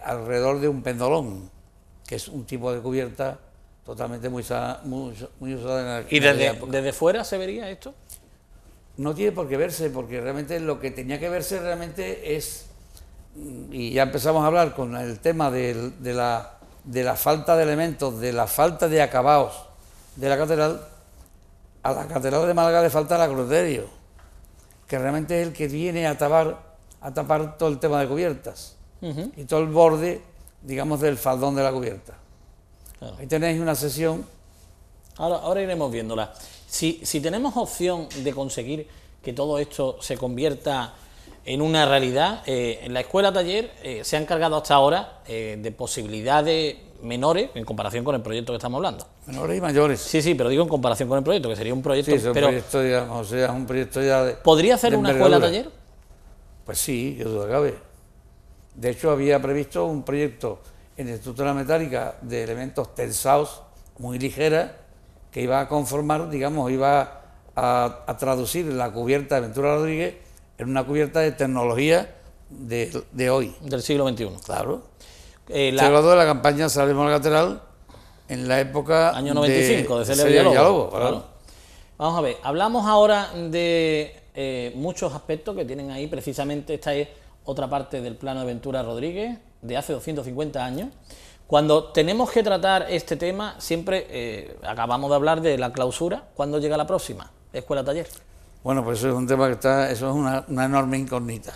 alrededor de un pendolón, que es un tipo de cubierta totalmente muy usada en la época. ¿Desde fuera se vería esto? No tiene por qué verse, porque realmente lo que tenía que verse realmente es, y ya empezamos a hablar con el tema de la falta de elementos, de la falta de acabados de la catedral. A la catedral de Málaga le falta el acroterio, que realmente es el que viene a tapar todo el tema de cubiertas y todo el borde, digamos, del faldón de la cubierta. Claro. Ahí tenéis una sesión. Ahora iremos viéndola. Si tenemos opción de conseguir que todo esto se convierta en una realidad. En la escuela taller se han encargado hasta ahora de posibilidades menores en comparación con el proyecto que estamos hablando. Menores y mayores. Sí, sí, pero digo en comparación con el proyecto, que sería un proyecto... Sí, es un pero proyecto, digamos, o sea, es un proyecto ya de... ¿podría hacer una escuela taller? Pues sí, que duda cabe. De hecho, había previsto un proyecto en estructura metálica de elementos tensados muy ligera que iba a conformar, digamos, iba a traducir la cubierta de Ventura Rodríguez en una cubierta de tecnología de hoy. Del siglo XXI. Claro. Se graduó de la campaña Salvemos la Catedral en la época... Año 95, de Celia Villalobos. Claro. Vamos a ver, hablamos ahora de muchos aspectos que tienen ahí, precisamente esta es otra parte del plano de Ventura Rodríguez, de hace 250 años. Cuando tenemos que tratar este tema, siempre acabamos de hablar de la clausura. ¿Cuándo llega la próxima escuela taller? Bueno, pues eso es un tema que está, eso es una enorme incógnita,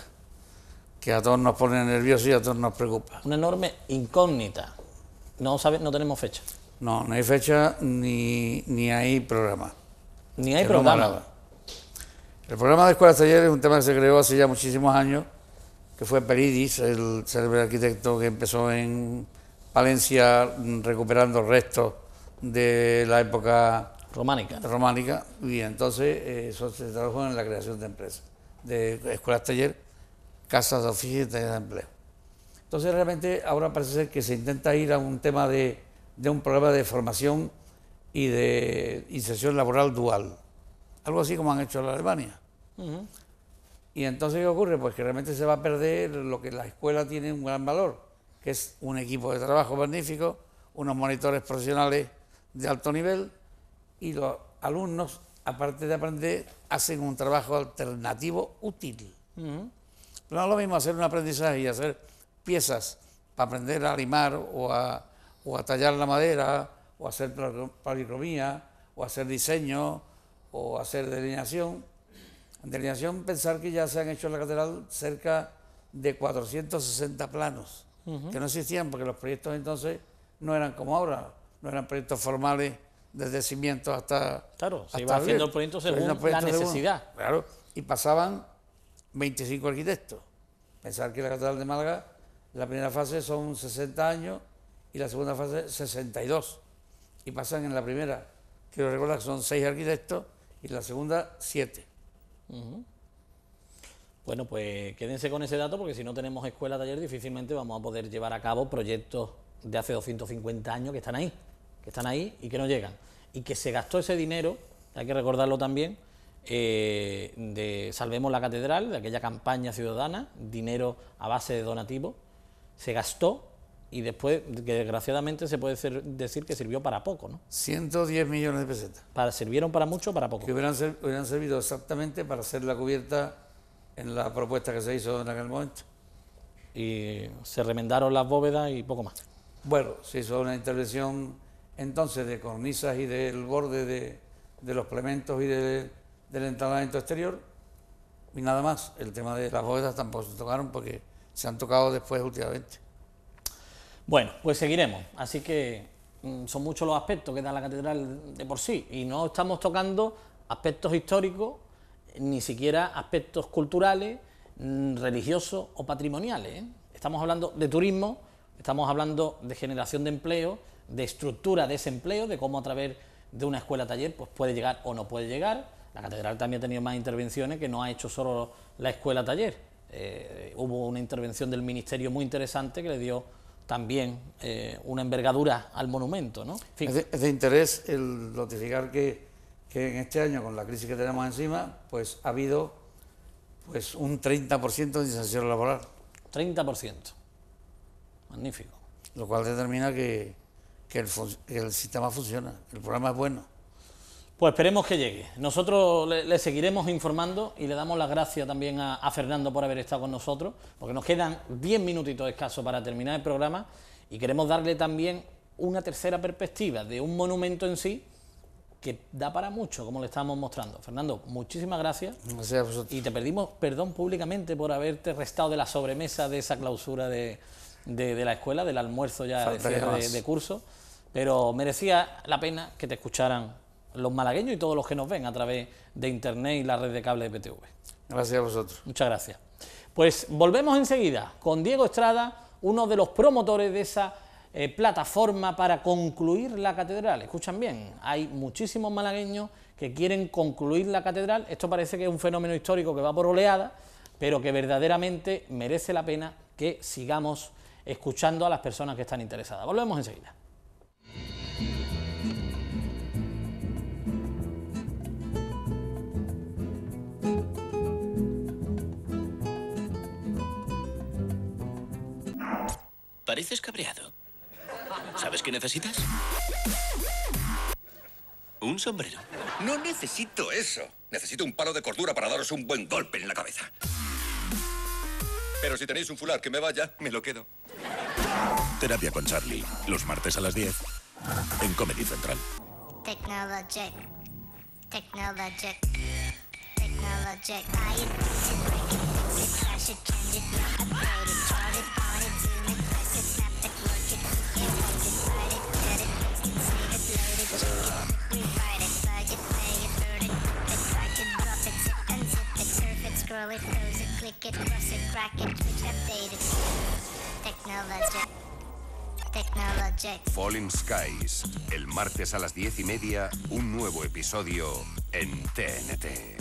que a todos nos pone nerviosos y a todos nos preocupa. Una enorme incógnita. No tenemos fecha. No hay fecha ni hay programa. Ni hay programa. El programa de escuelas taller es un tema que se creó hace ya muchísimos años, que fue Peridis, el célebre arquitecto que empezó en Palencia recuperando restos de la época románica, y entonces eso se trabajó en la creación de empresas, de escuelas taller, casas de oficio y talleres de empleo. Entonces realmente ahora parece ser que se intenta ir a un tema de un programa de formación y de inserción laboral dual, algo así como han hecho en Alemania. Y entonces, ¿qué ocurre? Pues que realmente se va a perder lo que la escuela tiene un gran valor, que es un equipo de trabajo magnífico, unos monitores profesionales de alto nivel, y los alumnos, aparte de aprender, hacen un trabajo alternativo útil. Pero no es lo mismo hacer un aprendizaje y hacer piezas para aprender a limar o a tallar la madera, o hacer policromía, o hacer diseño, o hacer delineación. En delineación, pensar que ya se han hecho en la catedral cerca de 460 planos, que no existían porque los proyectos entonces no eran como ahora, no eran proyectos formales desde cimientos hasta... Claro, se iba haciendo el proyecto según la necesidad. Claro, y pasaban 25 arquitectos. Pensar que la catedral de Málaga, la primera fase son 60 años y la segunda fase 62. Y pasan en la primera, quiero recordar que son 6 arquitectos y en la segunda 7. Bueno, pues quédense con ese dato porque si no tenemos escuela taller difícilmente vamos a poder llevar a cabo proyectos de hace 250 años que están ahí y que no llegan. Y que se gastó ese dinero, hay que recordarlo también, de Salvemos la Catedral, de aquella campaña ciudadana, dinero a base de donativo, se gastó y después, que desgraciadamente se puede decir que sirvió para poco, ¿no? 110 millones de pesetas. ¿Sirvieron para mucho o para poco? Que hubieran servido exactamente para hacer la cubierta en la propuesta que se hizo en aquel momento. Y se remendaron las bóvedas y poco más. Bueno, se hizo una intervención entonces de cornisas y del borde de los plementos y del entablamento exterior y nada más. El tema de las bóvedas tampoco se tocaron porque se han tocado después últimamente. Bueno, pues seguiremos, así que son muchos los aspectos que da la catedral de por sí y no estamos tocando aspectos históricos, ni siquiera aspectos culturales, religiosos o patrimoniales, ¿eh? Estamos hablando de turismo, estamos hablando de generación de empleo, de estructura de ese empleo, de cómo a través de una escuela taller pues puede llegar o no puede llegar. La catedral también ha tenido más intervenciones que no ha hecho solo la escuela taller. Hubo una intervención del ministerio muy interesante que le dio también una envergadura al monumento, ¿no? En fin. Es de interés el notificar que en este año, con la crisis que tenemos encima, pues ha habido pues un 30% de inserción laboral. 30%. Magnífico. Lo cual determina que el sistema funciona, el programa es bueno. Pues esperemos que llegue. Nosotros le seguiremos informando y le damos las gracias también a Fernando por haber estado con nosotros, porque nos quedan 10 minutitos escasos para terminar el programa y queremos darle también una tercera perspectiva de un monumento en sí que da para mucho, como le estamos mostrando. Fernando, muchísimas gracias. Gracias a vosotros. Y te pedimos perdón públicamente por haberte restado de la sobremesa de esa clausura de la escuela, del almuerzo ya de cierre de curso, pero merecía la pena que te escucharan los malagueños y todos los que nos ven a través de internet y la red de cable de PTV. Gracias a vosotros. Muchas gracias. Pues volvemos enseguida con Diego Estrada, uno de los promotores de esa plataforma para concluir la catedral. Escuchan bien, hay muchísimos malagueños que quieren concluir la catedral. Esto parece que es un fenómeno histórico que va por oleada, pero que verdaderamente merece la pena que sigamos escuchando a las personas que están interesadas. Volvemos enseguida. Pareces cabreado. ¿Sabes qué necesitas? Un sombrero. No necesito eso. Necesito un palo de cordura para daros un buen golpe en la cabeza. Pero si tenéis un fular que me vaya, me lo quedo. Terapia con Charlie. Los martes a las 10 en Comedy Central. Technologic. Technologic. Technologic. Scroll it, close it, click it, cross it, crack it, twitch, update it. Technologic. Technologic. Falling Skies. El martes a las 10:30, un nuevo episodio en TNT.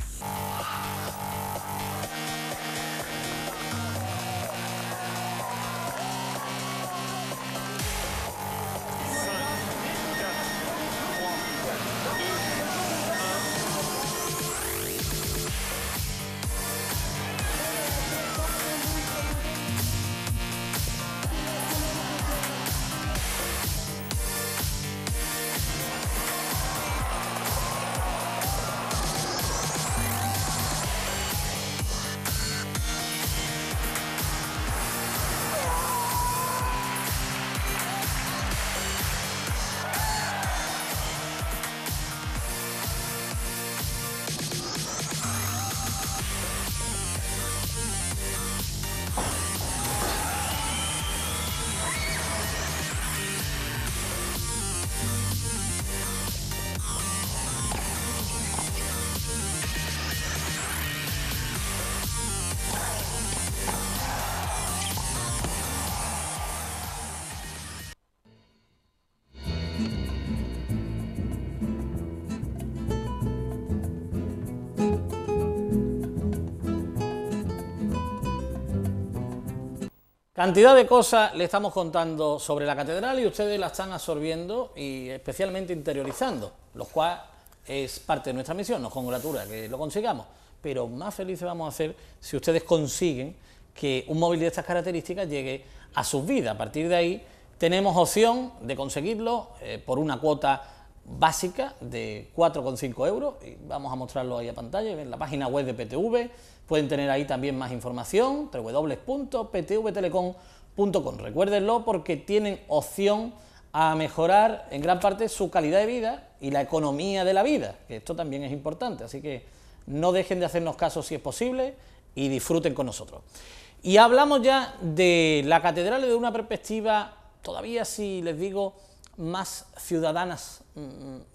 Cantidad de cosas le estamos contando sobre la catedral y ustedes la están absorbiendo y especialmente interiorizando, lo cual es parte de nuestra misión. Nos congratula que lo consigamos, pero más felices vamos a ser si ustedes consiguen que un móvil de estas características llegue a sus vidas. A partir de ahí tenemos opción de conseguirlo por una cuota básica de 4,5 euros, y vamos a mostrarlo ahí a pantalla, en la página web de PTV. Pueden tener ahí también más información, www.ptvtelecom.com. Recuérdenlo porque tienen opción a mejorar en gran parte su calidad de vida y la economía de la vida, que esto también es importante, así que no dejen de hacernos caso si es posible y disfruten con nosotros. Y hablamos ya de la catedral desde una perspectiva, todavía si les digo, más ciudadanas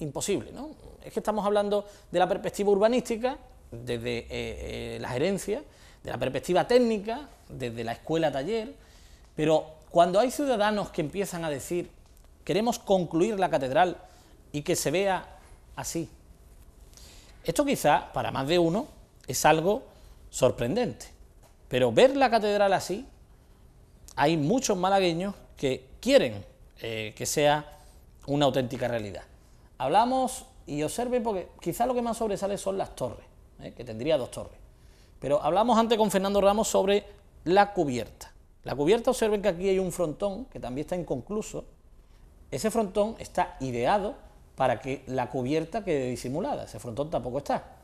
imposible, ¿no? Es que estamos hablando de la perspectiva urbanística, desde la gerencia, de la perspectiva técnica, desde la escuela-taller, pero cuando hay ciudadanos que empiezan a decir queremos concluir la catedral y que se vea así, esto quizá para más de uno es algo sorprendente, pero ver la catedral así, hay muchos malagueños que quieren que sea una auténtica realidad. Hablamos, y observen, porque quizá lo que más sobresale son las torres, que tendría 2 torres. Pero hablamos antes con Fernando Ramos sobre la cubierta. La cubierta, observen que aquí hay un frontón que también está inconcluso. Ese frontón está ideado para que la cubierta quede disimulada. Ese frontón tampoco está.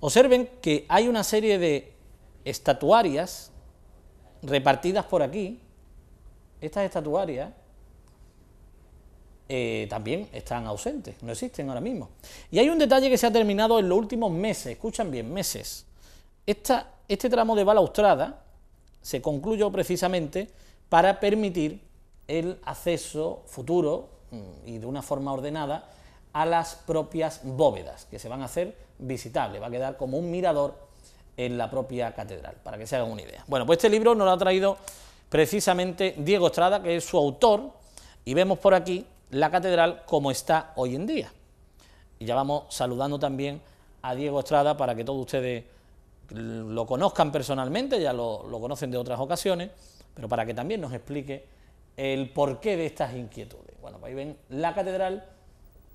Observen que hay una serie de estatuarias repartidas por aquí. Estas estatuarias también están ausentes, no existen ahora mismo. Y hay un detalle que se ha terminado en los últimos meses, escuchan bien, meses. Este tramo de balaustrada se concluyó precisamente para permitir el acceso futuro y de una forma ordenada a las propias bóvedas, que se van a hacer visitables, va a quedar como un mirador en la propia catedral, para que se hagan una idea. Bueno, pues este libro nos lo ha traído precisamente Diego Estrada, que es su autor, y vemos por aquí la catedral como está hoy en día. Y ya vamos saludando también a Diego Estrada para que todos ustedes lo conozcan personalmente, ya lo conocen de otras ocasiones, pero para que también nos explique el porqué de estas inquietudes. Bueno, pues ahí ven la catedral,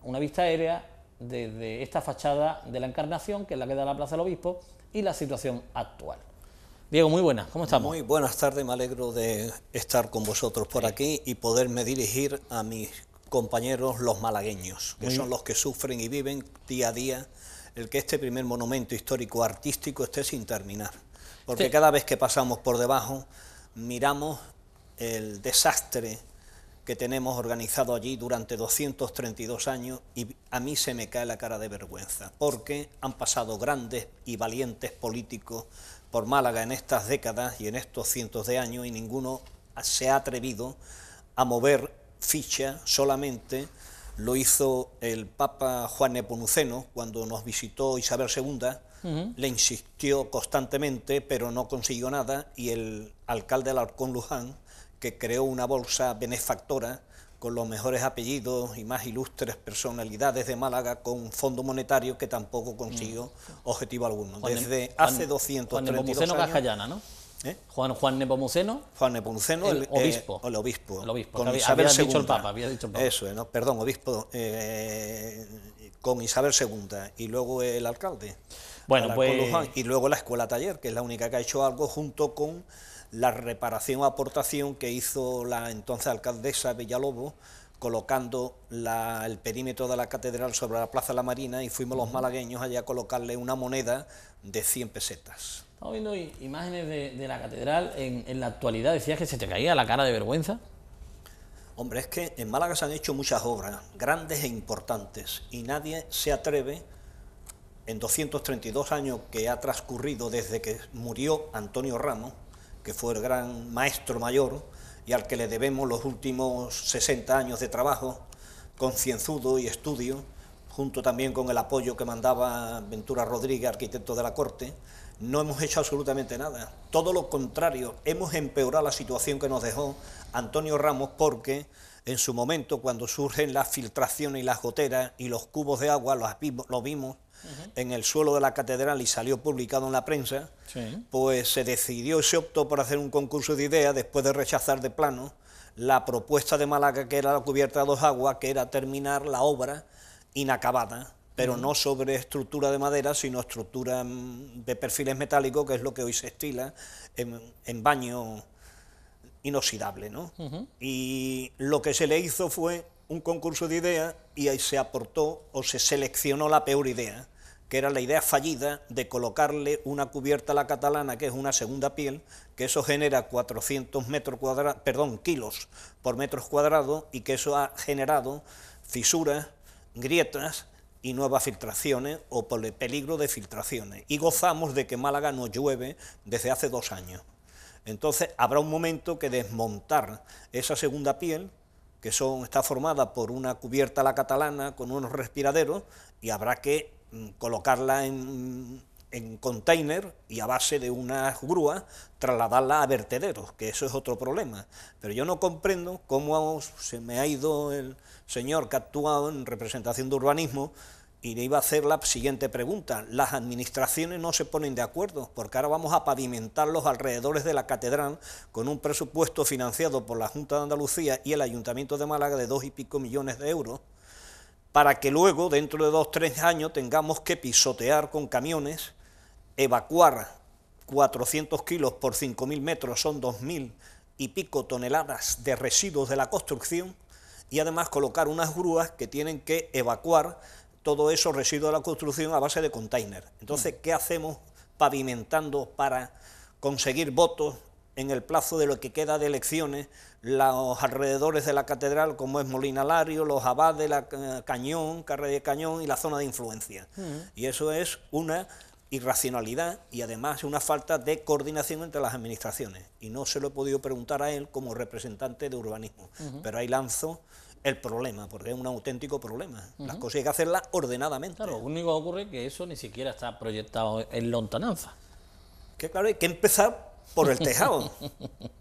una vista aérea desde esta fachada de la Encarnación, que es la que da la Plaza del Obispo, y la situación actual. Diego, muy buenas, ¿cómo estamos? Muy buenas tardes, me alegro de estar con vosotros por aquí y poderme dirigir a mis compañeros los malagueños, que son los que sufren y viven día a día el que este primer monumento histórico artístico esté sin terminar. Porque cada vez que pasamos por debajo, miramos el desastre que tenemos organizado allí durante 232 años y a mí se me cae la cara de vergüenza, porque han pasado grandes y valientes políticos por Málaga en estas décadas y en estos cientos de años y ninguno se ha atrevido a mover ficha. Solamente lo hizo el Papa Juan Nepomuceno cuando nos visitó Isabel II, le insistió constantemente pero no consiguió nada, y el alcalde de Alarcón Luján, que creó una bolsa benefactora con los mejores apellidos y más ilustres personalidades de Málaga, con fondo monetario que tampoco consiguió objetivo alguno. Desde hace 232 Juan Nepomuceno años... Cascallana, ¿no? Juan Nepomuceno. Juan Nepomuceno, el obispo. El obispo. El obispo. Con Había Isabel II. dicho el Papa, había dicho el Papa. Eso es, ¿no? Perdón, obispo. Con Isabel II y luego el alcalde. Bueno, pues... Luján, y luego la escuela taller, que es la única que ha hecho algo, junto con la reparación o aportación que hizo la entonces alcaldesa Villalobos, colocando el perímetro de la catedral sobre la Plaza de la Marina, y fuimos los malagueños allá a colocarle una moneda de 100 pesetas. Estamos viendo imágenes de la catedral en la actualidad. ¿Decías que se te caía la cara de vergüenza? Hombre, es que en Málaga se han hecho muchas obras, grandes e importantes, y nadie se atreve, en 232 años que ha transcurrido desde que murió Antonio Ramos, que fue el gran maestro mayor y al que le debemos los últimos 60 años de trabajo concienzudo y estudio, junto también con el apoyo que mandaba Ventura Rodríguez, arquitecto de la corte. No hemos hecho absolutamente nada, todo lo contrario, hemos empeorado la situación que nos dejó Antonio Ramos, porque en su momento, cuando surgen las filtraciones y las goteras y los cubos de agua, lo vimos en el suelo de la catedral y salió publicado en la prensa, pues se decidió y se optó por hacer un concurso de ideas después de rechazar de plano la propuesta de Málaga, que era la cubierta de dos aguas, que era terminar la obra inacabada, pero no sobre estructura de madera, sino estructura de perfiles metálicos, que es lo que hoy se estila en baño inoxidable, ¿no? Y lo que se le hizo fue un concurso de ideas y ahí se aportó o se seleccionó la peor idea, que era la idea fallida de colocarle una cubierta a la catalana, que es una segunda piel, que eso genera 400 kilos por metros cuadrados, y que eso ha generado fisuras, grietas y nuevas filtraciones o peligro de filtraciones. Y gozamos de que Málaga no llueve desde hace 2 años. Entonces habrá un momento que desmontar esa segunda piel, que está formada por una cubierta a la catalana con unos respiraderos, y habrá que colocarla en container y a base de unas grúas trasladarla a vertederos, que eso es otro problema. Pero yo no comprendo cómo se me ha ido el señor que ha actuado en representación de urbanismo, y le iba a hacer la siguiente pregunta. Las administraciones no se ponen de acuerdo, porque ahora vamos a pavimentar los alrededores de la catedral con un presupuesto financiado por la Junta de Andalucía y el Ayuntamiento de Málaga de 2 y pico millones de euros, para que luego, dentro de 2 o 3 años, tengamos que pisotear con camiones, evacuar 400 kilos por 5.000 metros, son 2.000 y pico toneladas de residuos de la construcción, y además colocar unas grúas que tienen que evacuar todo eso residuo de la construcción a base de container. Entonces, ¿qué hacemos pavimentando para conseguir votos en el plazo de lo que queda de elecciones los alrededores de la catedral, como es Molina Lario, los abades, Cañón, Carrera de Cañón y la zona de influencia? Y eso es una irracionalidad y además una falta de coordinación entre las administraciones. Y no se lo he podido preguntar a él como representante de urbanismo, pero ahí lanzo el problema, porque es un auténtico problema. Las cosas hay que hacerlas ordenadamente. Claro, lo único que ocurre es que eso ni siquiera está proyectado en lontananza. Que claro, hay que empezar por el tejado,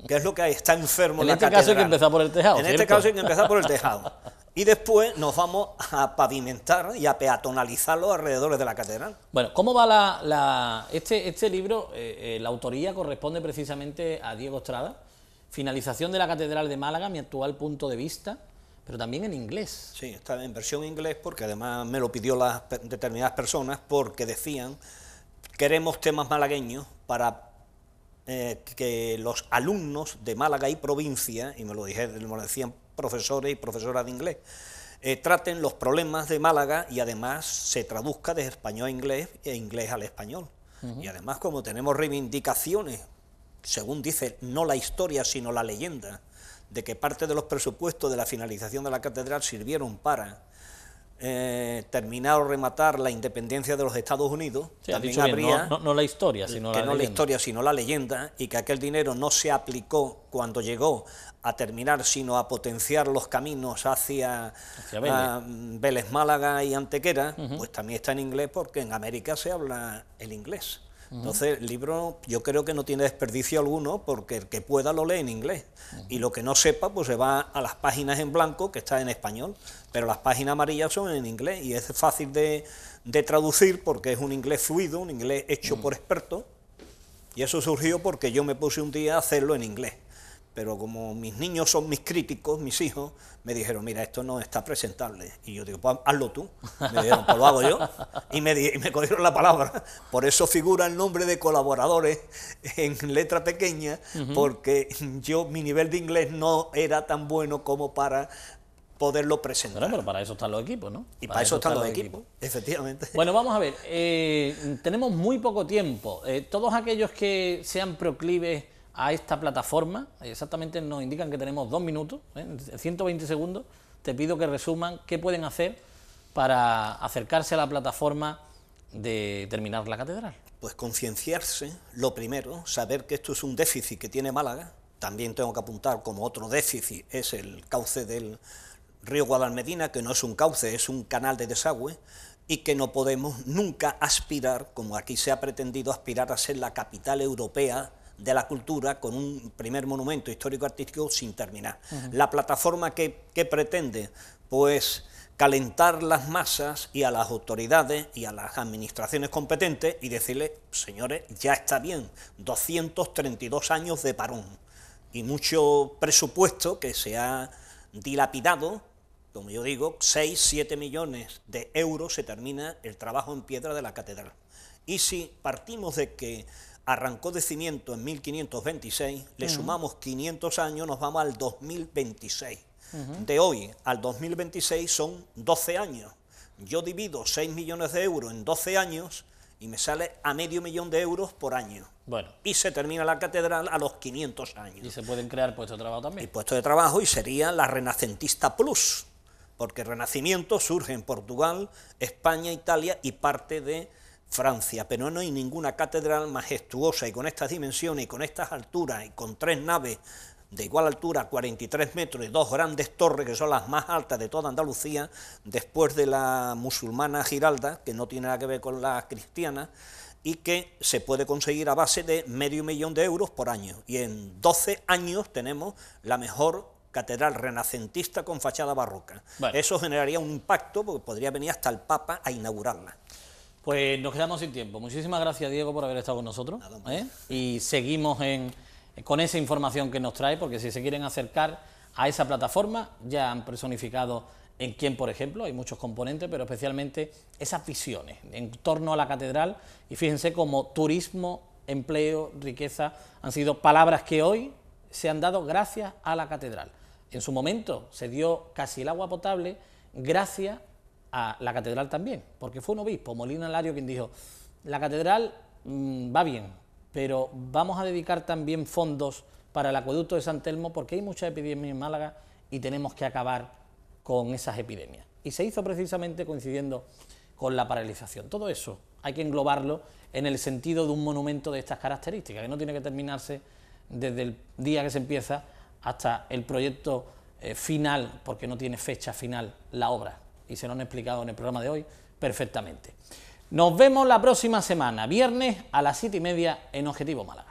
que es lo que está enfermo en la este catedral. caso hay que empezar por el tejado, En ¿cierto? este caso hay que empezar por el tejado. Y después nos vamos a pavimentar y a peatonalizar los alrededores de la catedral. Bueno, ¿cómo va este libro? La autoría corresponde precisamente a Diego Estrada. Finalización de la Catedral de Málaga, mi actual punto de vista, pero también en inglés. Sí, está en versión inglés porque además me lo pidió las determinadas personas porque decían, queremos temas malagueños para que los alumnos de Málaga y provincia, y me lo decían profesores y profesoras de inglés, traten los problemas de Málaga y además se traduzca de español a inglés e inglés al español. Y además, como tenemos reivindicaciones, según dice, no la historia sino la leyenda, de que parte de los presupuestos de la finalización de la catedral sirvieron para terminar o rematar la independencia de los Estados Unidos, Sí, también habría no la historia, sino que la no la leyenda. historia sino la leyenda, y que aquel dinero no se aplicó cuando llegó a terminar, sino a potenciar los caminos hacia Vélez, Málaga y Antequera, pues también está en inglés porque en América se habla el inglés. Entonces el libro yo creo que no tiene desperdicio alguno porque el que pueda lo lee en inglés y lo que no sepa pues se va a las páginas en blanco que está en español, pero las páginas amarillas son en inglés y es fácil de traducir porque es un inglés fluido, un inglés hecho por expertos, y eso surgió porque yo me puse un día a hacerlo en inglés. Pero como mis niños son mis críticos, mis hijos, me dijeron, mira, esto no está presentable. Y yo digo, pues hazlo tú. Me dijeron, pues lo hago yo. Y me cogieron la palabra. Por eso figura el nombre de colaboradores en letra pequeña, porque mi nivel de inglés no era tan bueno como para poderlo presentar. Pero para eso están los equipos, ¿no? Y para eso están los equipos, efectivamente. Bueno, vamos a ver, tenemos muy poco tiempo. Todos aquellos que sean proclives a esta plataforma, exactamente nos indican que tenemos 2 minutos, 120 segundos, te pido que resuman qué pueden hacer para acercarse a la plataforma de terminar la catedral. Pues concienciarse, lo primero, saber que esto es un déficit que tiene Málaga. También tengo que apuntar como otro déficit es el cauce del río Guadalmedina, que no es un cauce, es un canal de desagüe, y que no podemos nunca aspirar, como aquí se ha pretendido, aspirar a ser la capital europea de la cultura con un primer monumento histórico-artístico sin terminar. La plataforma que pretende, pues, calentar las masas y a las autoridades y a las administraciones competentes y decirles, señores, ya está bien, 232 años de parón y mucho presupuesto que se ha dilapidado, como yo digo, 6-7 millones de euros se termina el trabajo en piedra de la catedral. Y si partimos de que arrancó de cimiento en 1526, le sumamos 500 años, nos vamos al 2026. De hoy al 2026 son 12 años. Yo divido 6 millones de euros en 12 años y me sale a $500.000 de euros por año. Bueno. Y se termina la catedral a los 500 años. Y se pueden crear puestos de trabajo también. Y puestos de trabajo, y sería la Renacentista Plus, porque el Renacimiento surge en Portugal, España, Italia y parte de Francia, pero no hay ninguna catedral majestuosa y con estas dimensiones y con estas alturas y con 3 naves de igual altura, 43 metros, y 2 grandes torres que son las más altas de toda Andalucía, después de la musulmana Giralda, que no tiene nada que ver con la cristiana, y que se puede conseguir a base de $500.000 de euros por año. Y en 12 años tenemos la mejor catedral renacentista con fachada barroca. Bueno. Eso generaría un impacto porque podría venir hasta el Papa a inaugurarla. Pues nos quedamos sin tiempo. Muchísimas gracias, Diego, por haber estado con nosotros. Y seguimos con esa información que nos trae, porque si se quieren acercar a esa plataforma, ya han personificado en quién, por ejemplo, hay muchos componentes, pero especialmente esas visiones en torno a la catedral. Y fíjense cómo turismo, empleo, riqueza han sido palabras que hoy se han dado gracias a la catedral. En su momento se dio casi el agua potable gracias a la catedral también, porque fue un obispo, Molina Lario, quien dijo, la catedral va bien, pero vamos a dedicar también fondos para el acueducto de San Telmo, porque hay muchas epidemias en Málaga y tenemos que acabar con esas epidemias. Y se hizo precisamente coincidiendo con la paralización. Todo eso hay que englobarlo en el sentido de un monumento de estas características, que no tiene que terminarse desde el día que se empieza hasta el proyecto final, porque no tiene fecha final la obra, y se lo han explicado en el programa de hoy perfectamente. Nos vemos la próxima semana, viernes a las 7:30 en Objetivo Málaga.